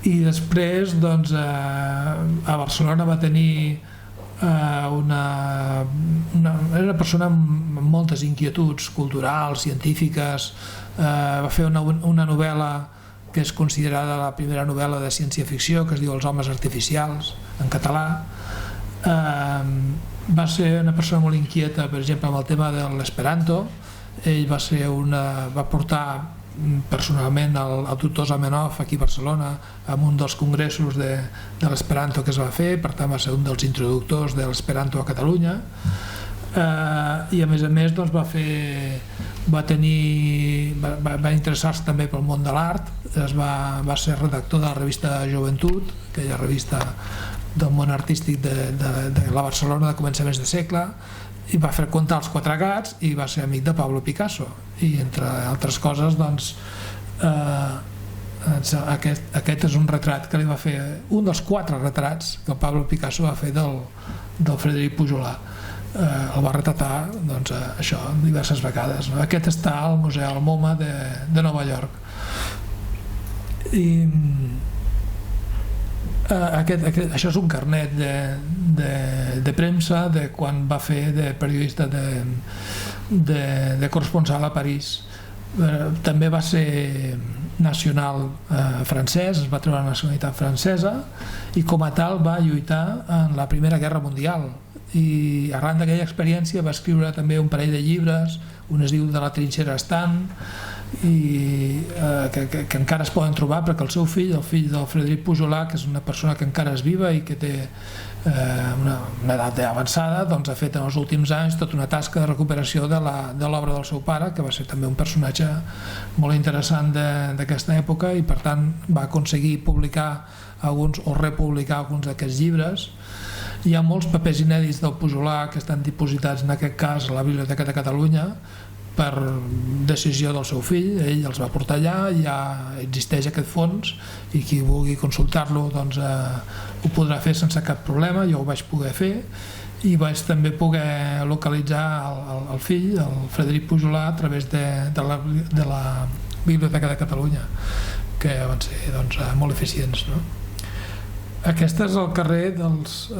i després a Barcelona va tenir era una persona amb moltes inquietuds culturals, científiques. Va fer una novel·la que és considerada la primera novel·la de ciència-ficció, que es diu Els homes artificials, en català. Va ser una persona molt inquieta, per exemple, amb el tema de l'esperanto, ell va portar personalment el doctor Zamenhof aquí a Barcelona en un dels congressos de l'esperanto que es va fer, per tant va ser un dels introductors de l'esperanto a Catalunya, i a més doncs, va interessar-se també pel món de l'art, va ser redactor de la revista Joventut, aquella revista del món artístic de la Barcelona de començaments de segle, i va freqüentar els Quatre Gats i va ser amic de Pablo Picasso, i entre altres coses doncs, aquest és un retrat que li va fer, un dels 4 retrats que el Pablo Picasso va fer del Frederic Pujolar. El va retratar doncs, això diverses vegades, no? Aquest està al Museu del MoMA de Nova York, i això és un carnet de premsa de quan va fer de periodista de corresponsal a París. També va ser nacional francès, es va treure la nacionalitat francesa, i com a tal va lluitar en la Primera Guerra Mundial, i arran d'aquella experiència va escriure també un parell de llibres, un es diu De la trinxera estant, i que encara es poden trobar, perquè el seu fill, el fill del Frederic Pujolar, que és una persona que encara és viva i que té una edat avançada, doncs ha fet en els últims anys tota una tasca de recuperació de l'obra del seu pare, que va ser també un personatge molt interessant d'aquesta època, i per tant va aconseguir publicar alguns o republicar alguns d'aquests llibres. Hi ha molts papers inèdits del Pujolar que estan dipositats en aquest cas a la Biblioteca de Catalunya per decisió del seu fill, ell els va portar allà, ja existeix aquest fons i qui vulgui consultar-lo doncs, ho podrà fer sense cap problema. Jo ho vaig poder fer i vaig també poder localitzar el fill, el Frederic Pujolar, a través de la Biblioteca de Catalunya, que van ser doncs, molt eficients, no? Aquest és el carrer dels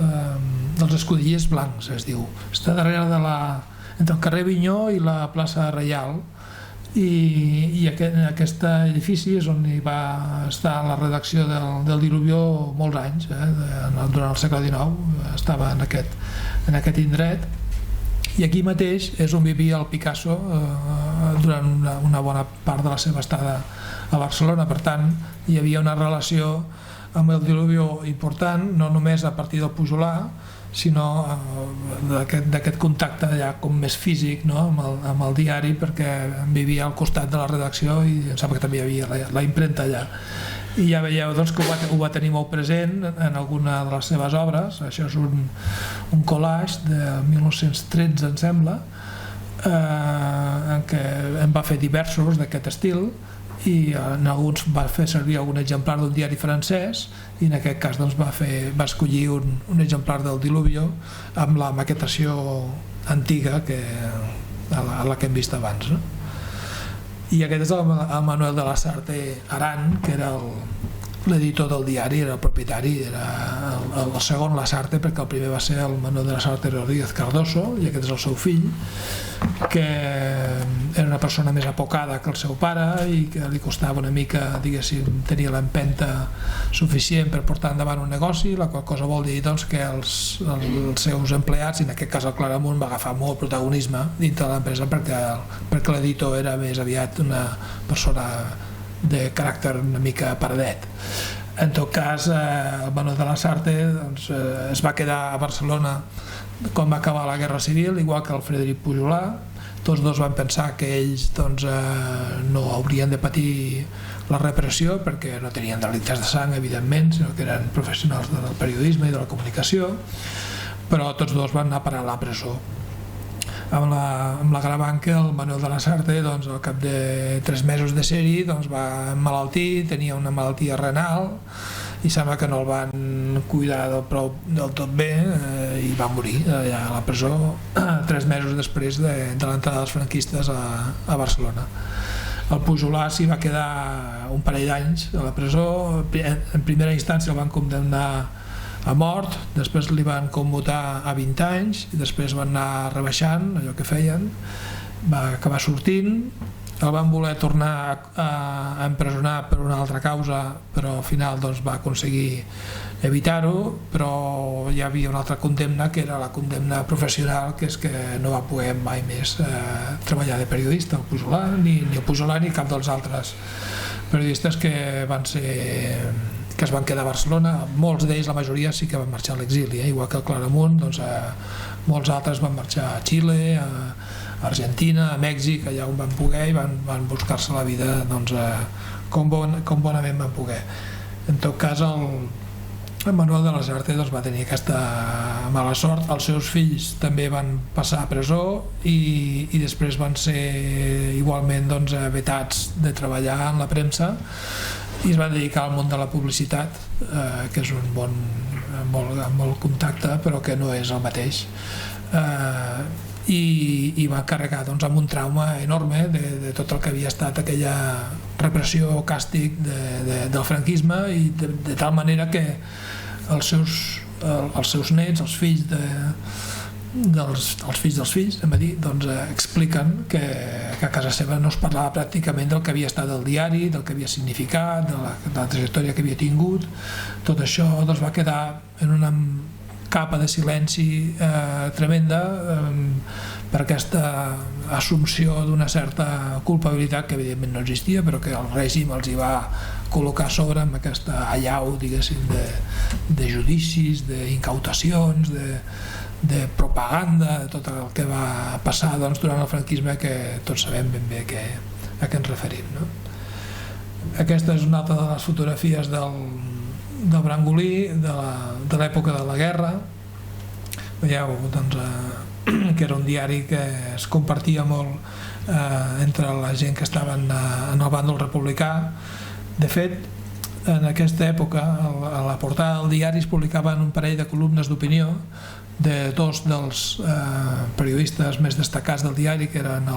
Escudellers Blancs, es diu. Està darrere entre el carrer Vinyó i la plaça Reial, i en aquest edifici és on hi va estar la redacció del Diluvio molts anys, durant el segle XIX estava en aquest indret, i aquí mateix és on vivia el Picasso durant una bona part de la seva estada a Barcelona. Per tant, hi havia una relació amb el Diluvio important, no només a partir del Pujolar, sinó d'aquest contacte ja com més físic, no? amb el diari, perquè vivia al costat de la redacció i em sembla que també hi havia la impremta allà. I ja veieu doncs, que ho va tenir molt present en alguna de les seves obres. Això és un collage de 1913, em sembla, en què en va fer diversos d'aquest estil, i en alguns va fer servir algun exemplar d'un diari francès, i en aquest cas doncs, va escollir un exemplar del Diluvio amb la maquetació antiga a la que hem vist abans, no? I aquest és el Manuel de Lasarte Aran, que era l'editor del diari, era el propietari, era el segon Lasarte, perquè el primer va ser el Manuel de Lasarte Rodríguez Cardoso, i aquest és el seu fill, que era una persona més apocada que el seu pare i que li costava una mica, diguéssim, tenir l'empenta suficient per portar endavant un negoci, la qual cosa vol dir doncs, que els seus empleats, i en aquest cas el Claramunt, va agafar molt protagonisme dintre de l'empresa perquè l'editor era més aviat una persona de caràcter una mica paradet. En tot cas, el Manuel de Lasarte doncs, es va quedar a Barcelona quan va acabar la Guerra Civil, igual que el Frederic Pujolar. Tots dos van pensar que ells doncs, no haurien de patir la repressió perquè no tenien delictes de sang, evidentment, sinó que eren professionals del periodisme i de la comunicació, però tots dos van anar a parar a la presó. Amb l'agravant que el Manuel de Lasarte, doncs, al cap de 3 mesos de ser-hi, doncs, va emmalaltir, tenia una malaltia renal i sembla que no el van cuidar del tot bé i va morir allà a la presó 3 mesos després de l'entrada dels franquistes a Barcelona. El Pujolar s'hi va quedar un parell d'anys a la presó. En primera instància el van condemnar a mort, després li van commutar a 20 anys i després van anar rebaixant allò que feien, va acabar sortint, el van voler tornar a empresonat per una altra causa, però al final doncs, va aconseguir evitar-ho, però hi havia una altra condemna, que era la condemna professional, que és que no va poder mai més treballar de periodista, el Pujolan, ni el Pujolan ni cap dels altres periodistes que es van quedar a Barcelona. Molts d'ells, la majoria, sí que van marxar a l'exili, igual que el Claramunt, doncs, molts altres van marxar a Xile, a Argentina, a Mèxic, allà on van poder, i van buscar-se la vida doncs, com bonament van poder. En tot cas, el Manuel de Lasarte doncs, va tenir aquesta mala sort. Els seus fills també van passar a presó i després van ser igualment doncs, vetats de treballar en la premsa i es van dedicar al món de la publicitat, que és un món amb molt contacte, però que no és el mateix. I va carregar doncs, amb un trauma enorme de tot el que havia estat aquella repressió o càstig del franquisme, i de tal manera que els seus nets, els fills dels fills, doncs, expliquen que a casa seva no es parlava pràcticament del que havia estat el diari, del que havia significat, de la trajectòria que havia tingut. Tot això doncs, va quedar en una capa de silenci tremenda per aquesta assumpció d'una certa culpabilitat que evidentment no existia, però que el règim els hi va col·locar a sobre amb aquesta allau, diguéssim, de judicis, d'incautacions, de propaganda, de tot el que va passar doncs, durant el franquisme, que tots sabem ben bé a què ens referim. No? Aquesta és una altra de les fotografies del Brangolí, de l'època de la guerra. Veieu doncs, que era un diari que es compartia molt entre la gent que estaven en el bàndol republicà. De fet, en aquesta època, a la portada del diari es publicaven un parell de columnes d'opinió de dos dels periodistes més destacats del diari, que eren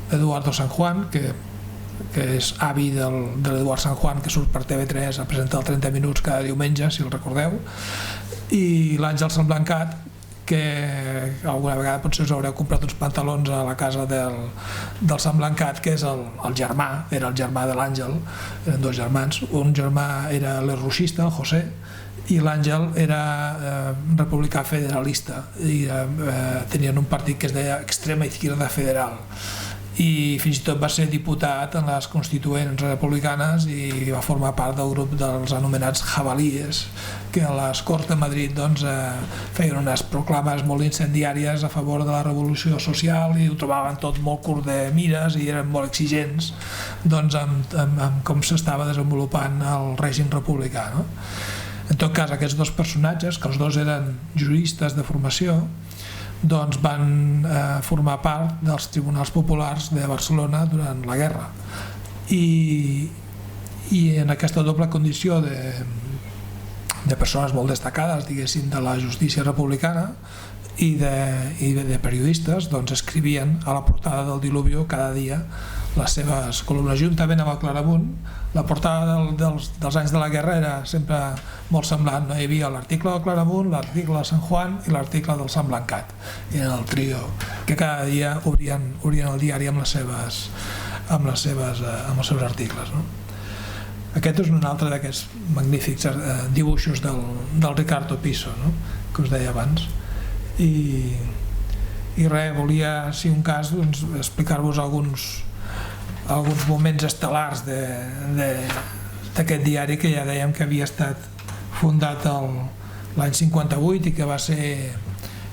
l'Eduardo San Juan, que és avi de l'Eduard San Juan, que surt per TV3 a presentar el 30 minuts cada diumenge, si el recordeu, i l'Àngel Santblancat, que alguna vegada potser us haureu comprat uns pantalons a la casa del Santblancat, que és el germà, era el germà de l'Àngel, eren dos germans. Un germà era l'erruxista, el José, i l'Àngel era republicà federalista, i tenien un partit que es deia Extrema Izquierda Federal, i fins i tot va ser diputat en les constituents republicanes i va formar part del grup dels anomenats jabalíes, que a les Corts de Madrid doncs, feien unes proclames molt incendiàries a favor de la revolució social i ho trobaven tot molt curt de mires i eren molt exigents doncs, amb com s'estava desenvolupant el règim republicà. No? En tot cas, aquests dos personatges, que els dos eren juristes de formació, doncs van formar part dels tribunals populars de Barcelona durant la guerra, i en aquesta doble condició de persones molt destacades, diguéssim, de la justícia republicana i de periodistes, doncs escrivien a la portada del Diluvio cada dia les seves columnes, juntament amb el Claramunt. La portada dels anys de la guerra era sempre molt semblant, no? Hi havia l'article del Claramunt, l'article de San Juan i l'article del Santblancat, i era el trio que cada dia obrien el diari amb els seus articles. No? Aquest és un altre d'aquests magnífics dibuixos del Ricardo Piso, no? Que us deia abans. I res, volia, si un cas, doncs, explicar-vos alguns moments estel·lars d'aquest diari, que ja dèiem que havia estat fundat l'any 58 i que va ser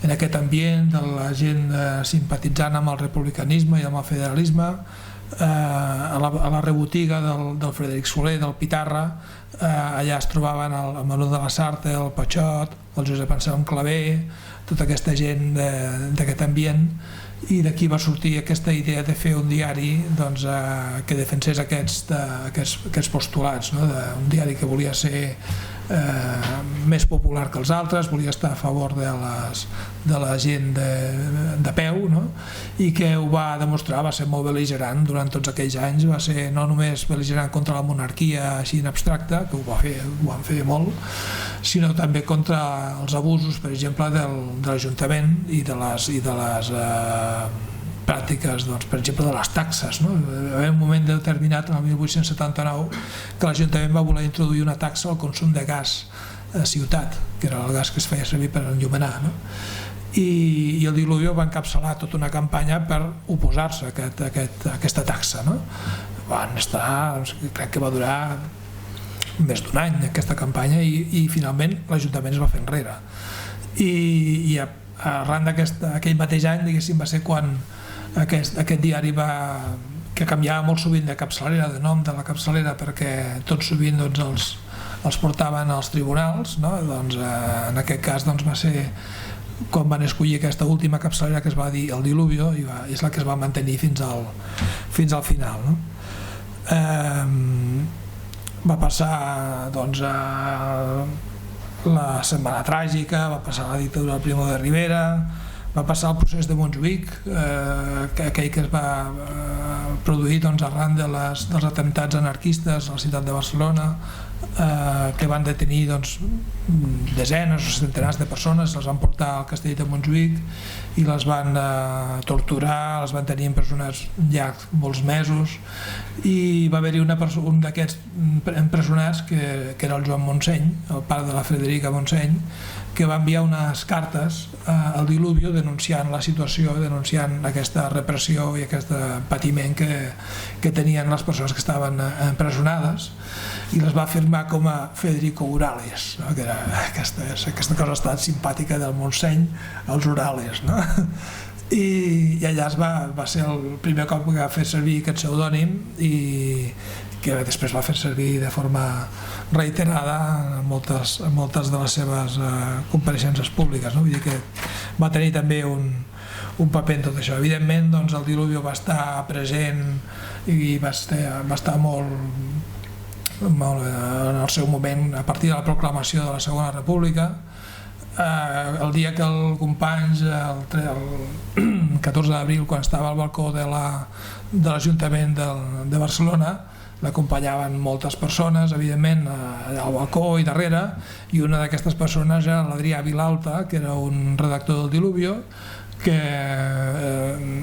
en aquest ambient de la gent simpatitzant amb el republicanisme i amb el federalisme, a la rebotiga del Frederic Soler, del Pitarra. Allà es trobaven el Manuel de Lasarte, el Patxot, el Josep Anselm Clavé, tota aquesta gent d'aquest ambient, i d'aquí va sortir aquesta idea de fer un diari doncs, que defensés aquests postulats, no? Un diari que volia ser més popular que els altres, volia estar a favor de la gent de peu, no? I que ho va demostrar, va ser molt bel·ligerant durant tots aquells anys. Va ser no només bel·ligerant contra la monarquia així en abstracte, que ho van fer molt, sinó també contra els abusos, per exemple, de l'Ajuntament i de les pràctiques, doncs, per exemple, de les taxes. No? Hi va haver un moment determinat, en el 1879, que l'Ajuntament va voler introduir una taxa al consum de gas a ciutat, que era el gas que es feia servir per enllumenar. No? I el Diluvio va encapçalar tota una campanya per oposar-se a aquesta taxa. No? Van estar, crec que va durar més d'un any aquesta campanya i finalment l'Ajuntament es va fer enrere. I arran d'aquell mateix any, diguéssim, va ser quan aquest diari que canviava molt sovint de capçalera, de nom de la capçalera, perquè tot sovint doncs, els portaven als tribunals, no? Doncs, en aquest cas doncs, va ser quan van escollir aquesta última capçalera que es va dir el Diluvio i és la que es va mantenir fins al final. No? Va passar doncs, la Setmana Tràgica, va passar la dictadura del Primo de Rivera, va passar el procés de Montjuïc, aquell que es va produir doncs, arran dels atemptats anarquistes a la ciutat de Barcelona, que van detenir doncs, desenes o centenars de persones, les van portar al castell de Montjuïc i les van torturar, les van tenir empresonats llargs molts mesos, i va haver-hi un d'aquests empresonats que era el Joan Montseny, el pare de la Frederica Montseny, que va enviar unes cartes al Diluvio denunciant la situació, denunciant aquesta repressió i aquest patiment que tenien les persones que estaven empresonades, i les va firmar com a Federico Urales, no? Que era aquesta cosa tan simpàtica del Montseny, els Urales, no? I allà va ser el primer cop que va fer servir aquest pseudònim i que després va fer servir de forma reiterada en moltes de les seves compareixences públiques, no? Vull dir que va tenir també un paper en tot això. Evidentment doncs, el Diluvio va estar present i va estar molt en el seu moment a partir de la proclamació de la Segona República. El dia que el Companys, el 14 d'abril, quan estava al balcó de l'Ajuntament de Barcelona, l'acompanyaven moltes persones, evidentment, al balcó i darrere, i una d'aquestes persones era l'Adrià Vilalta, que era un redactor del Diluvio, que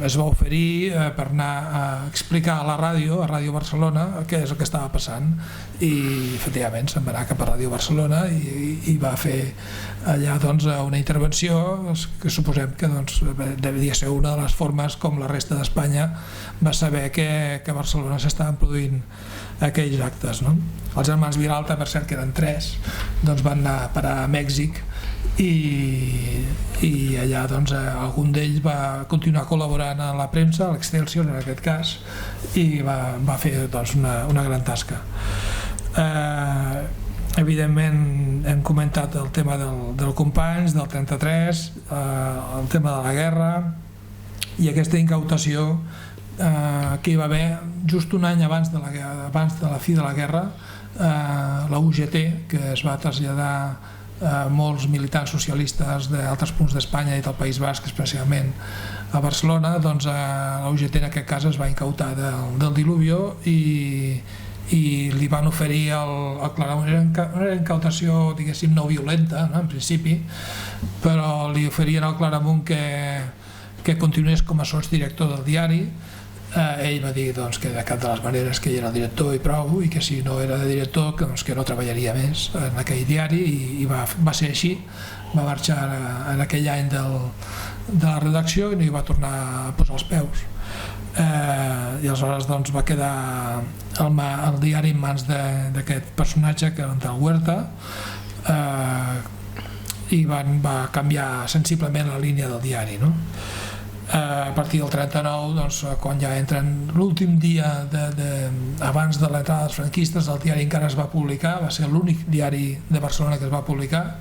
es va oferir per anar a explicar a la ràdio, a Ràdio Barcelona, què és el que estava passant, i efectivament se'n va anar cap a Ràdio Barcelona i va fer allà doncs, una intervenció que suposem que doncs, devia ser una de les formes com la resta d'Espanya va saber que a Barcelona s'estaven produint aquells actes. No? Els germans Vilalta, per cert que eren 3, doncs van anar a parar a Mèxic i allà doncs, algun d'ells va continuar col·laborant a la premsa, a l'Excelsior en aquest cas, i va fer doncs, una gran tasca. Evidentment hem comentat el tema del Companys, del 33, el tema de la guerra i aquesta incautació que hi va haver just un any abans de la fi de la guerra, la UGT, que es va traslladar molts militants socialistes d'altres punts d'Espanya i del País Basc, especialment a Barcelona, doncs la UGT en aquest cas es va incautar del Diluvio i li van oferir el Claramunt. Una incautació, diguéssim, no violenta, no, en principi, però li oferien al Claramunt que continués com a sotsdirector del diari. Ell va dir doncs, que de cap de les maneres que ell era el director i prou, i que si no era director doncs, que no treballaria més en aquell diari, i va ser així. Va marxar en aquell any de la redacció i no hi va tornar a posar els peus. I aleshores doncs, va quedar el diari en mans d'aquest personatge que era el Huerta, i va canviar sensiblement la línia del diari, no? A partir del 39, doncs, quan ja entren l'últim dia abans de l'entrada dels franquistes, el diari encara es va publicar, va ser l'únic diari de Barcelona que es va publicar,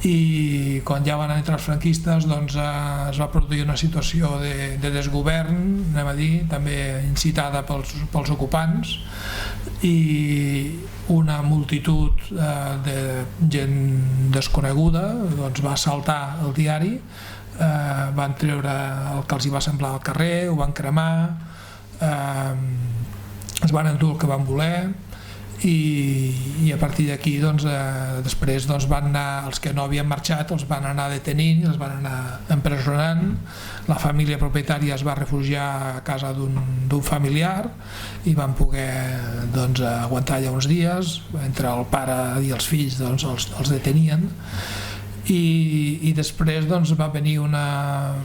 i quan ja van entrar els franquistes doncs, es va produir una situació de desgovern, anem a dir, també incitada pels ocupants, i una multitud de gent desconeguda doncs, va assaltar el diari, van treure el que els hi va semblar al carrer, ho van cremar, es van endur el que van voler, i a partir d'aquí després van anar, els que no havien marxat els van anar detenint, els van anar empresonant. La família propietària es va refugiar a casa d'un familiar i van poder aguantar allà uns dies. Entre el pare i els fills els detenien i després va venir una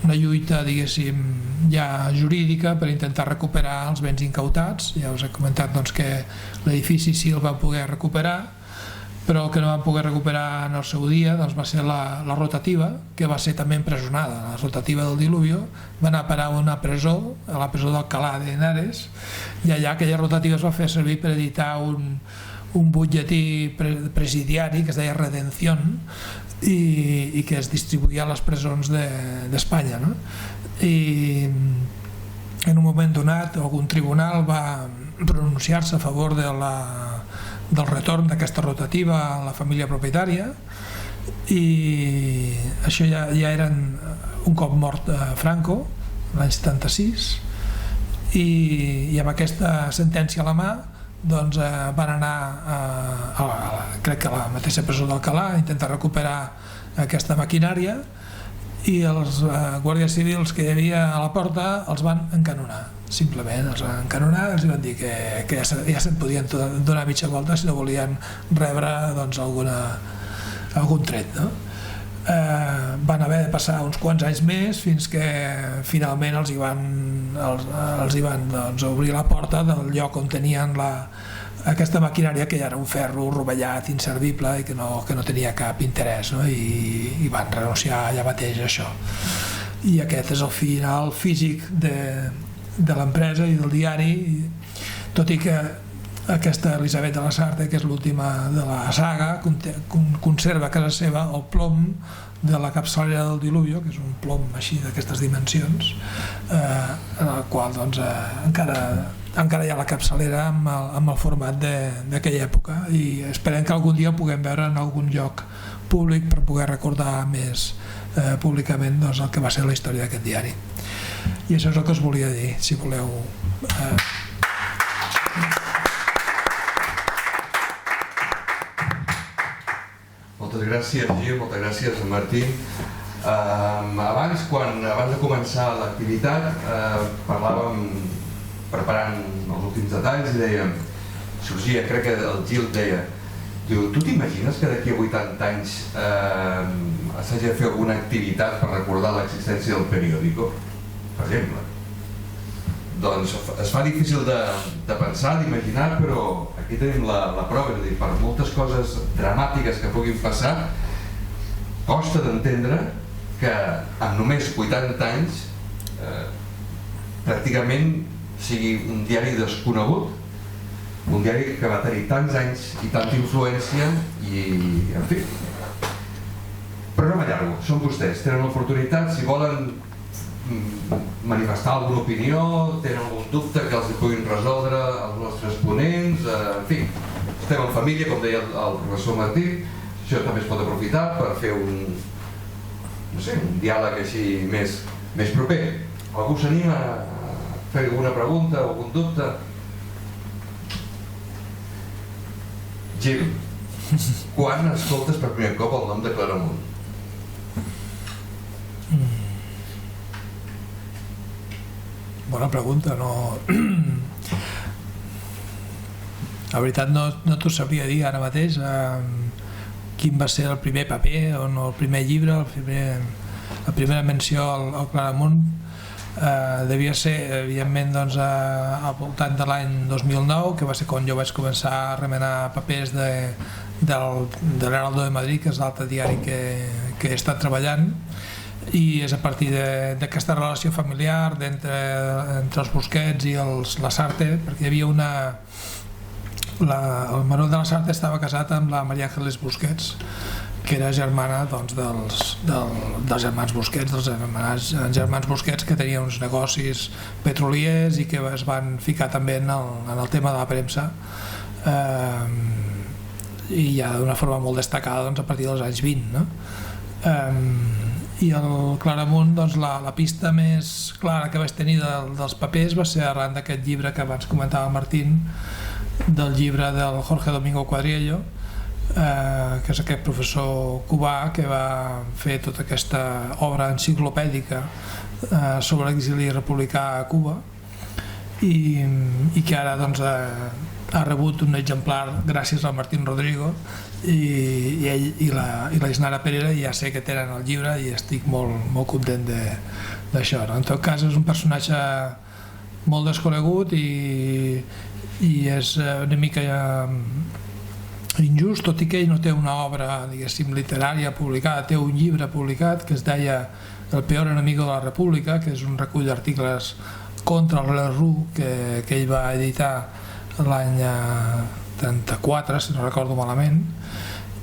lluita, diguéssim, ja jurídica per intentar recuperar els béns incautats. Ja us he comentat que l'edifici sí el van poder recuperar, però el que no van poder recuperar en el seu dia va ser la rotativa, que va ser també empresonada. La rotativa del Diluvio va anar a parar a una presó, a la presó d'Alcalá de Henares, i allà aquella rotativa es va fer servir per editar un butlletí presidiari que es deia Redención i que es distribuïa a les presons d'Espanya, no? I en un moment donat algun tribunal va pronunciar-se a favor del retorn d'aquesta rotativa a la família propietària i això ja eren un cop mort Franco l'any 76 i amb aquesta sentència a la mà van anar crec que a la mateixa presó d'Alcalá a intentar recuperar aquesta maquinària i els guàrdies civils que hi havia a la porta els van encanonar, simplement els van encanonar, els van dir que ja se'n podien donar mitja volta si no volien rebre algun tret, no? Van haver de passar uns quants anys més fins que finalment els hi van obrir la porta del lloc on tenien aquesta maquinària, que ja era un ferro rovellat, inservible i que no tenia cap interès, no? I van renunciar allà mateix a això. I aquest és el final físic de l'empresa i del diari, tot i que aquesta Elisabet de la Sarte, que és l'última de la saga, conserva a casa seva el plom de la capçalera del Diluvio, que és un plom així d'aquestes dimensions, en el qual encara hi ha la capçalera amb el format d'aquella època, i esperem que algun dia ho puguem veure en algun lloc públic per poder recordar més públicament el que va ser la història d'aquest diari. I això és el que us volia dir, si voleu. Moltes gràcies, Gil, moltes gràcies, Martín. Abans de començar l'activitat, parlàvem preparant els últims detalls i dèiem, sorgia, crec que el Gil deia, tu t'imagines que d'aquí a 80 anys s'hagi de fer alguna activitat per recordar l'existència del periòdico, per exemple? Doncs es fa difícil de pensar, d'imaginar, però aquí tenim la prova, és a dir, per moltes coses dramàtiques que puguin passar, costa d'entendre que amb només 80 anys pràcticament sigui un diari desconegut, un diari que va tenir tants anys i tanta influència i, en fi. Però no m'allargo, són vostès, tenen l'oportunitat, si volen manifestar alguna opinió, tenen algun dubte que els puguin resoldre els nostres ponents, en fi, estem en família, com deia el professor Martí, això també es pot aprofitar per fer un diàleg així més proper. Algú s'anima a fer alguna pregunta o algun dubte? Gil, quan escoltes per primer cop el nom de Claramunt? Bona pregunta, no... La veritat no t'ho sabria dir ara mateix quin va ser el primer paper o el primer llibre, la primera menció al Claramunt. Devia ser, evidentment, al voltant de l'any 2009, que va ser quan jo vaig començar a remenar papers de l'Heraldo de Madrid, que és l'altre diari que he estat treballant, i és a partir d'aquesta relació familiar entre els Busquets i la Sarte, perquè hi havia el Manuel de la Sarte estava casat amb la Maria Ángeles Busquets, que era germana dels germans Busquets, dels germans Busquets, que tenien uns negocis petroliers i que es van ficar també en el tema de la premsa, i ja d'una forma molt destacada a partir dels anys 20, no? I el Claramunt, la pista més clara que vaig tenir dels papers va ser arran d'aquest llibre que abans comentava Martín, del llibre del Jorge Domingo Cuadriello, que és aquest professor cubà que va fer tota aquesta obra enciclopèdica sobre l'exili republicà a Cuba i que ara doncs, ha rebut un exemplar gràcies al Martín Rodrigo i ell i la Isnara Pereira, ja sé que tenen el llibre i estic molt content d'això, no? En tot cas és un personatge molt desconegut i és una mica injust, tot i que ell no té una obra, diguéssim, literària publicada, té un llibre publicat que es deia El peor enemigo de la República, que és un recull d'articles contra el Lerroux que ell va editar l'any 34, si no recordo malament.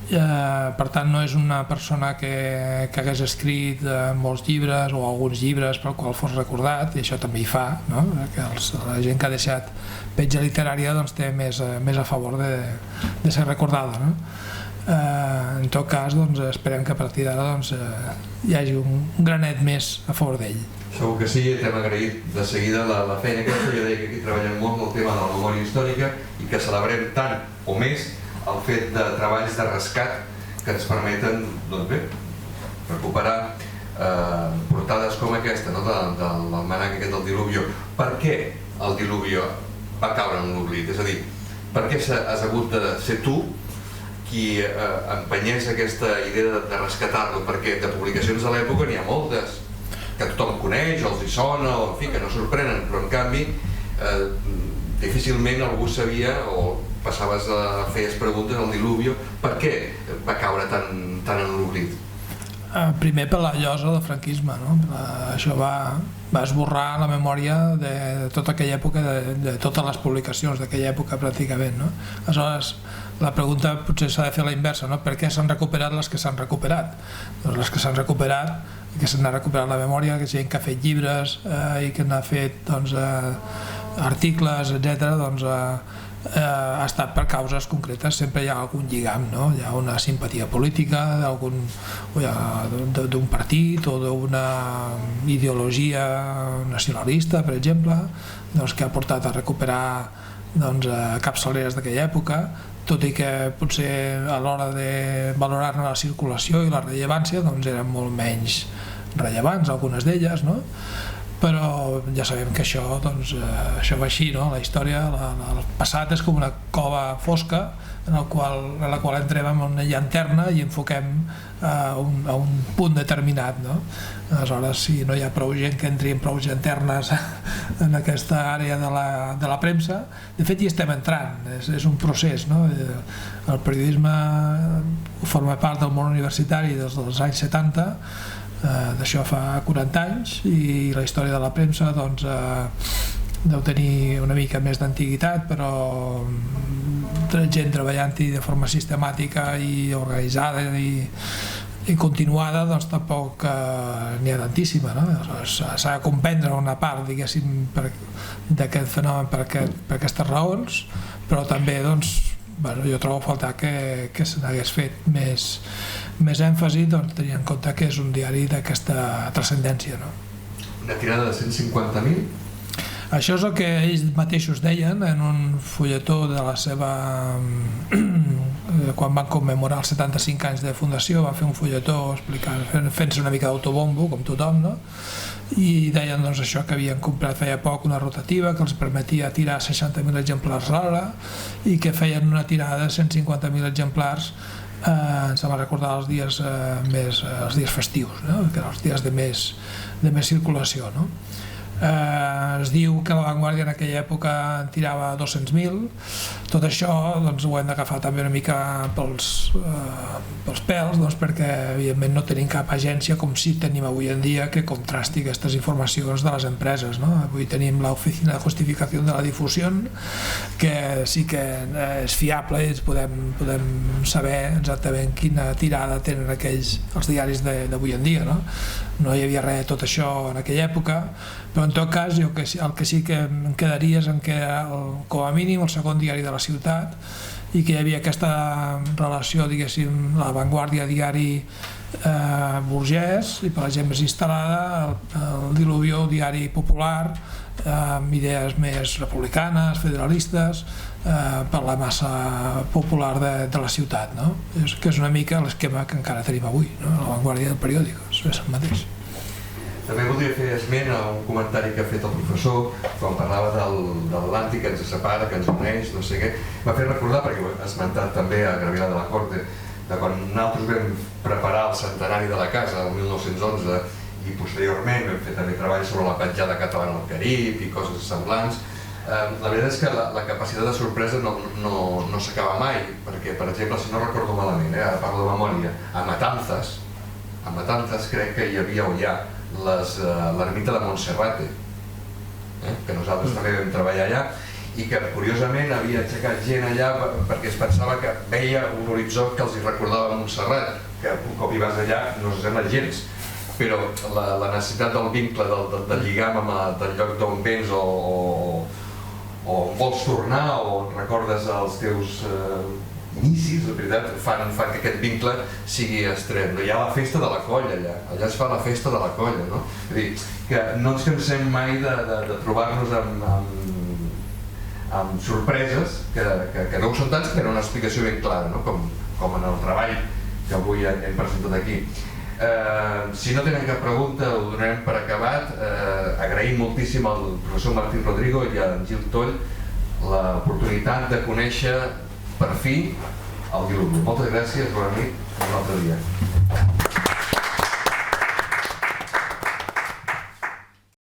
Per tant, no és una persona que hagués escrit molts llibres o alguns llibres pel qual fos recordat, i això també hi fa, no? Que la gent que ha deixat petja literària doncs, té més a favor de ser recordada, no? En tot cas, doncs, esperem que a partir d'ara doncs, hi hagi un granet més a favor d'ell. Segur que sí, t'hem agraït de seguida la feina aquesta. Jo deia que aquí treballem molt el tema de la memòria històrica i que celebrem tant o més el fet de treballs de rescat que ens permeten, doncs bé, recuperar portades com aquesta, no? De l'almanac aquest del Diluvio. Per què el Diluvio va caure en l'oblit? És a dir, per què has hagut de ser tu qui empenyés aquesta idea de rescatar-lo? Perquè de publicacions de l'època n'hi ha moltes que tothom coneix, o els hi sona, o en fi, que no sorprenen, però en canvi difícilment algú sabia o feies preguntes al Diluvio, per què va caure tant en l'oblit? Primer per la llosa del franquisme, no? Això va esborrar la memòria de tota aquella època, de totes les publicacions d'aquella època pràcticament, no? Aleshores, la pregunta potser s'ha de fer a la inversa, no? Per què s'han recuperat les que s'han recuperat? Doncs les que s'han recuperat, que s'ha recuperat la memòria, que gent que ha fet llibres i que n'ha fet doncs, articles, etc., doncs, ha estat per causes concretes. Sempre hi ha algun lligam, no? Hi ha una simpatia política d'un partit o d'una ideologia nacionalista, per exemple, doncs, que ha portat a recuperar doncs, capçaleres d'aquella època, tot i que potser a l'hora de valorar-ne la circulació i la rellevància doncs, eren molt menys rellevants, algunes d'elles, no? Però ja sabem que això va així, no? La història, el passat és com una cova fosca en la qual entrem amb una llanterna i enfoquem a un punt determinat, no? Aleshores, si no hi ha prou gent que entri amb prou llanternes en aquesta àrea de la premsa, de fet hi estem entrant, és un procés, no? El periodisme forma part del món universitari des dels anys 70, d'això fa 40 anys, i la història de la premsa doncs, deu tenir una mica més d'antiguitat, però gent treballant-hi de forma sistemàtica i organitzada i continuada doncs tampoc n'hi ha tantíssima, no? S'ha de comprendre una part, diguéssim, d'aquest fenomen per aquestes raons, però també doncs, jo trobo a faltar que se n'hagués fet més èmfasi, doncs, tenint en compte que és un diari d'aquesta transcendència, no? Una tirada de 150.000? Això és el que ells mateixos deien en un fulletó de la seva... quan van commemorar els 75 anys de fundació, van fer un fulletó explicant, fent-se una mica d'autobombo, com tothom, no? I deien doncs, això, que havien comprat feia poc una rotativa que els permetia tirar 60.000 exemplars a l'hora i que feien una tirada de 150.000 exemplars. Ens va recordar els dies festius, no? Que eren els dies de més circulació, no? Es diu que la Vanguardia en aquella època en tirava 200.000. Tot això doncs, ho hem d'agafar també una mica pels pèls, doncs, perquè evidentment no tenim cap agència com si tenim avui en dia que contrasti aquestes informacions de les empreses, no? Avui tenim l'Oficina de Justificació de la Difusió, que sí que és fiable i podem saber exactament quina tirada tenen els diaris d'avui en dia, no? No hi havia res de tot això en aquella època, però en tot cas el que sí que em quedaria és que era com a mínim el segon diari de la ciutat i que hi havia aquesta relació, diguéssim, la Vanguardia diari burgès i per la gent més instal·lada, el Diluvio diari popular amb idees més republicanes, federalistes, per la massa popular de la ciutat, no? Que és una mica l'esquema que encara tenim avui, no? La Vanguardia del periòdic, és el mateix. També voldria fer esment a un comentari que ha fet el professor quan parlava de l'Atlàntic que ens separa, que ens uneix, no sé què. M'ha fet recordar, perquè ho he esmentat també a Gabriela de la Corte, de quan nosaltres vam preparar el centenari de la casa el 1911 i posteriorment vam fer també treball sobre la petjada catalana al Carib i coses semblants. La veritat és que la capacitat de sorpresa no s'acaba mai, perquè, per exemple, si no recordo malament, ara parlo de memòria, a Matanzas crec que hi havia o hi ha l'ermita de Montserrate, que nosaltres també vam treballar allà, i que curiosament havia aixecat gent allà perquè es pensava que veia un horitzó que els hi recordava Montserrat, que un cop hi vas allà no s'assembla gens, però la necessitat del vincle, del lligam del lloc d'on vens o vols tornar o recordes els teus inicis, de veritat, fan que aquest vincle sigui estret. Hi ha la festa de la colla allà es fa la festa de la colla, no? És a dir, que no ens cansem mai de trobar-nos amb sorpreses que no ho són tants, però una explicació ben clara, no? Com en el treball que avui hem presentat aquí. Si no tenen cap pregunta ho donarem per acabat. Agraïm moltíssim al professor Martín Rodrigo i a Gil Toll l'oportunitat de conèixer per fi el diluvi. Moltes gràcies, bona nit, un altre dia.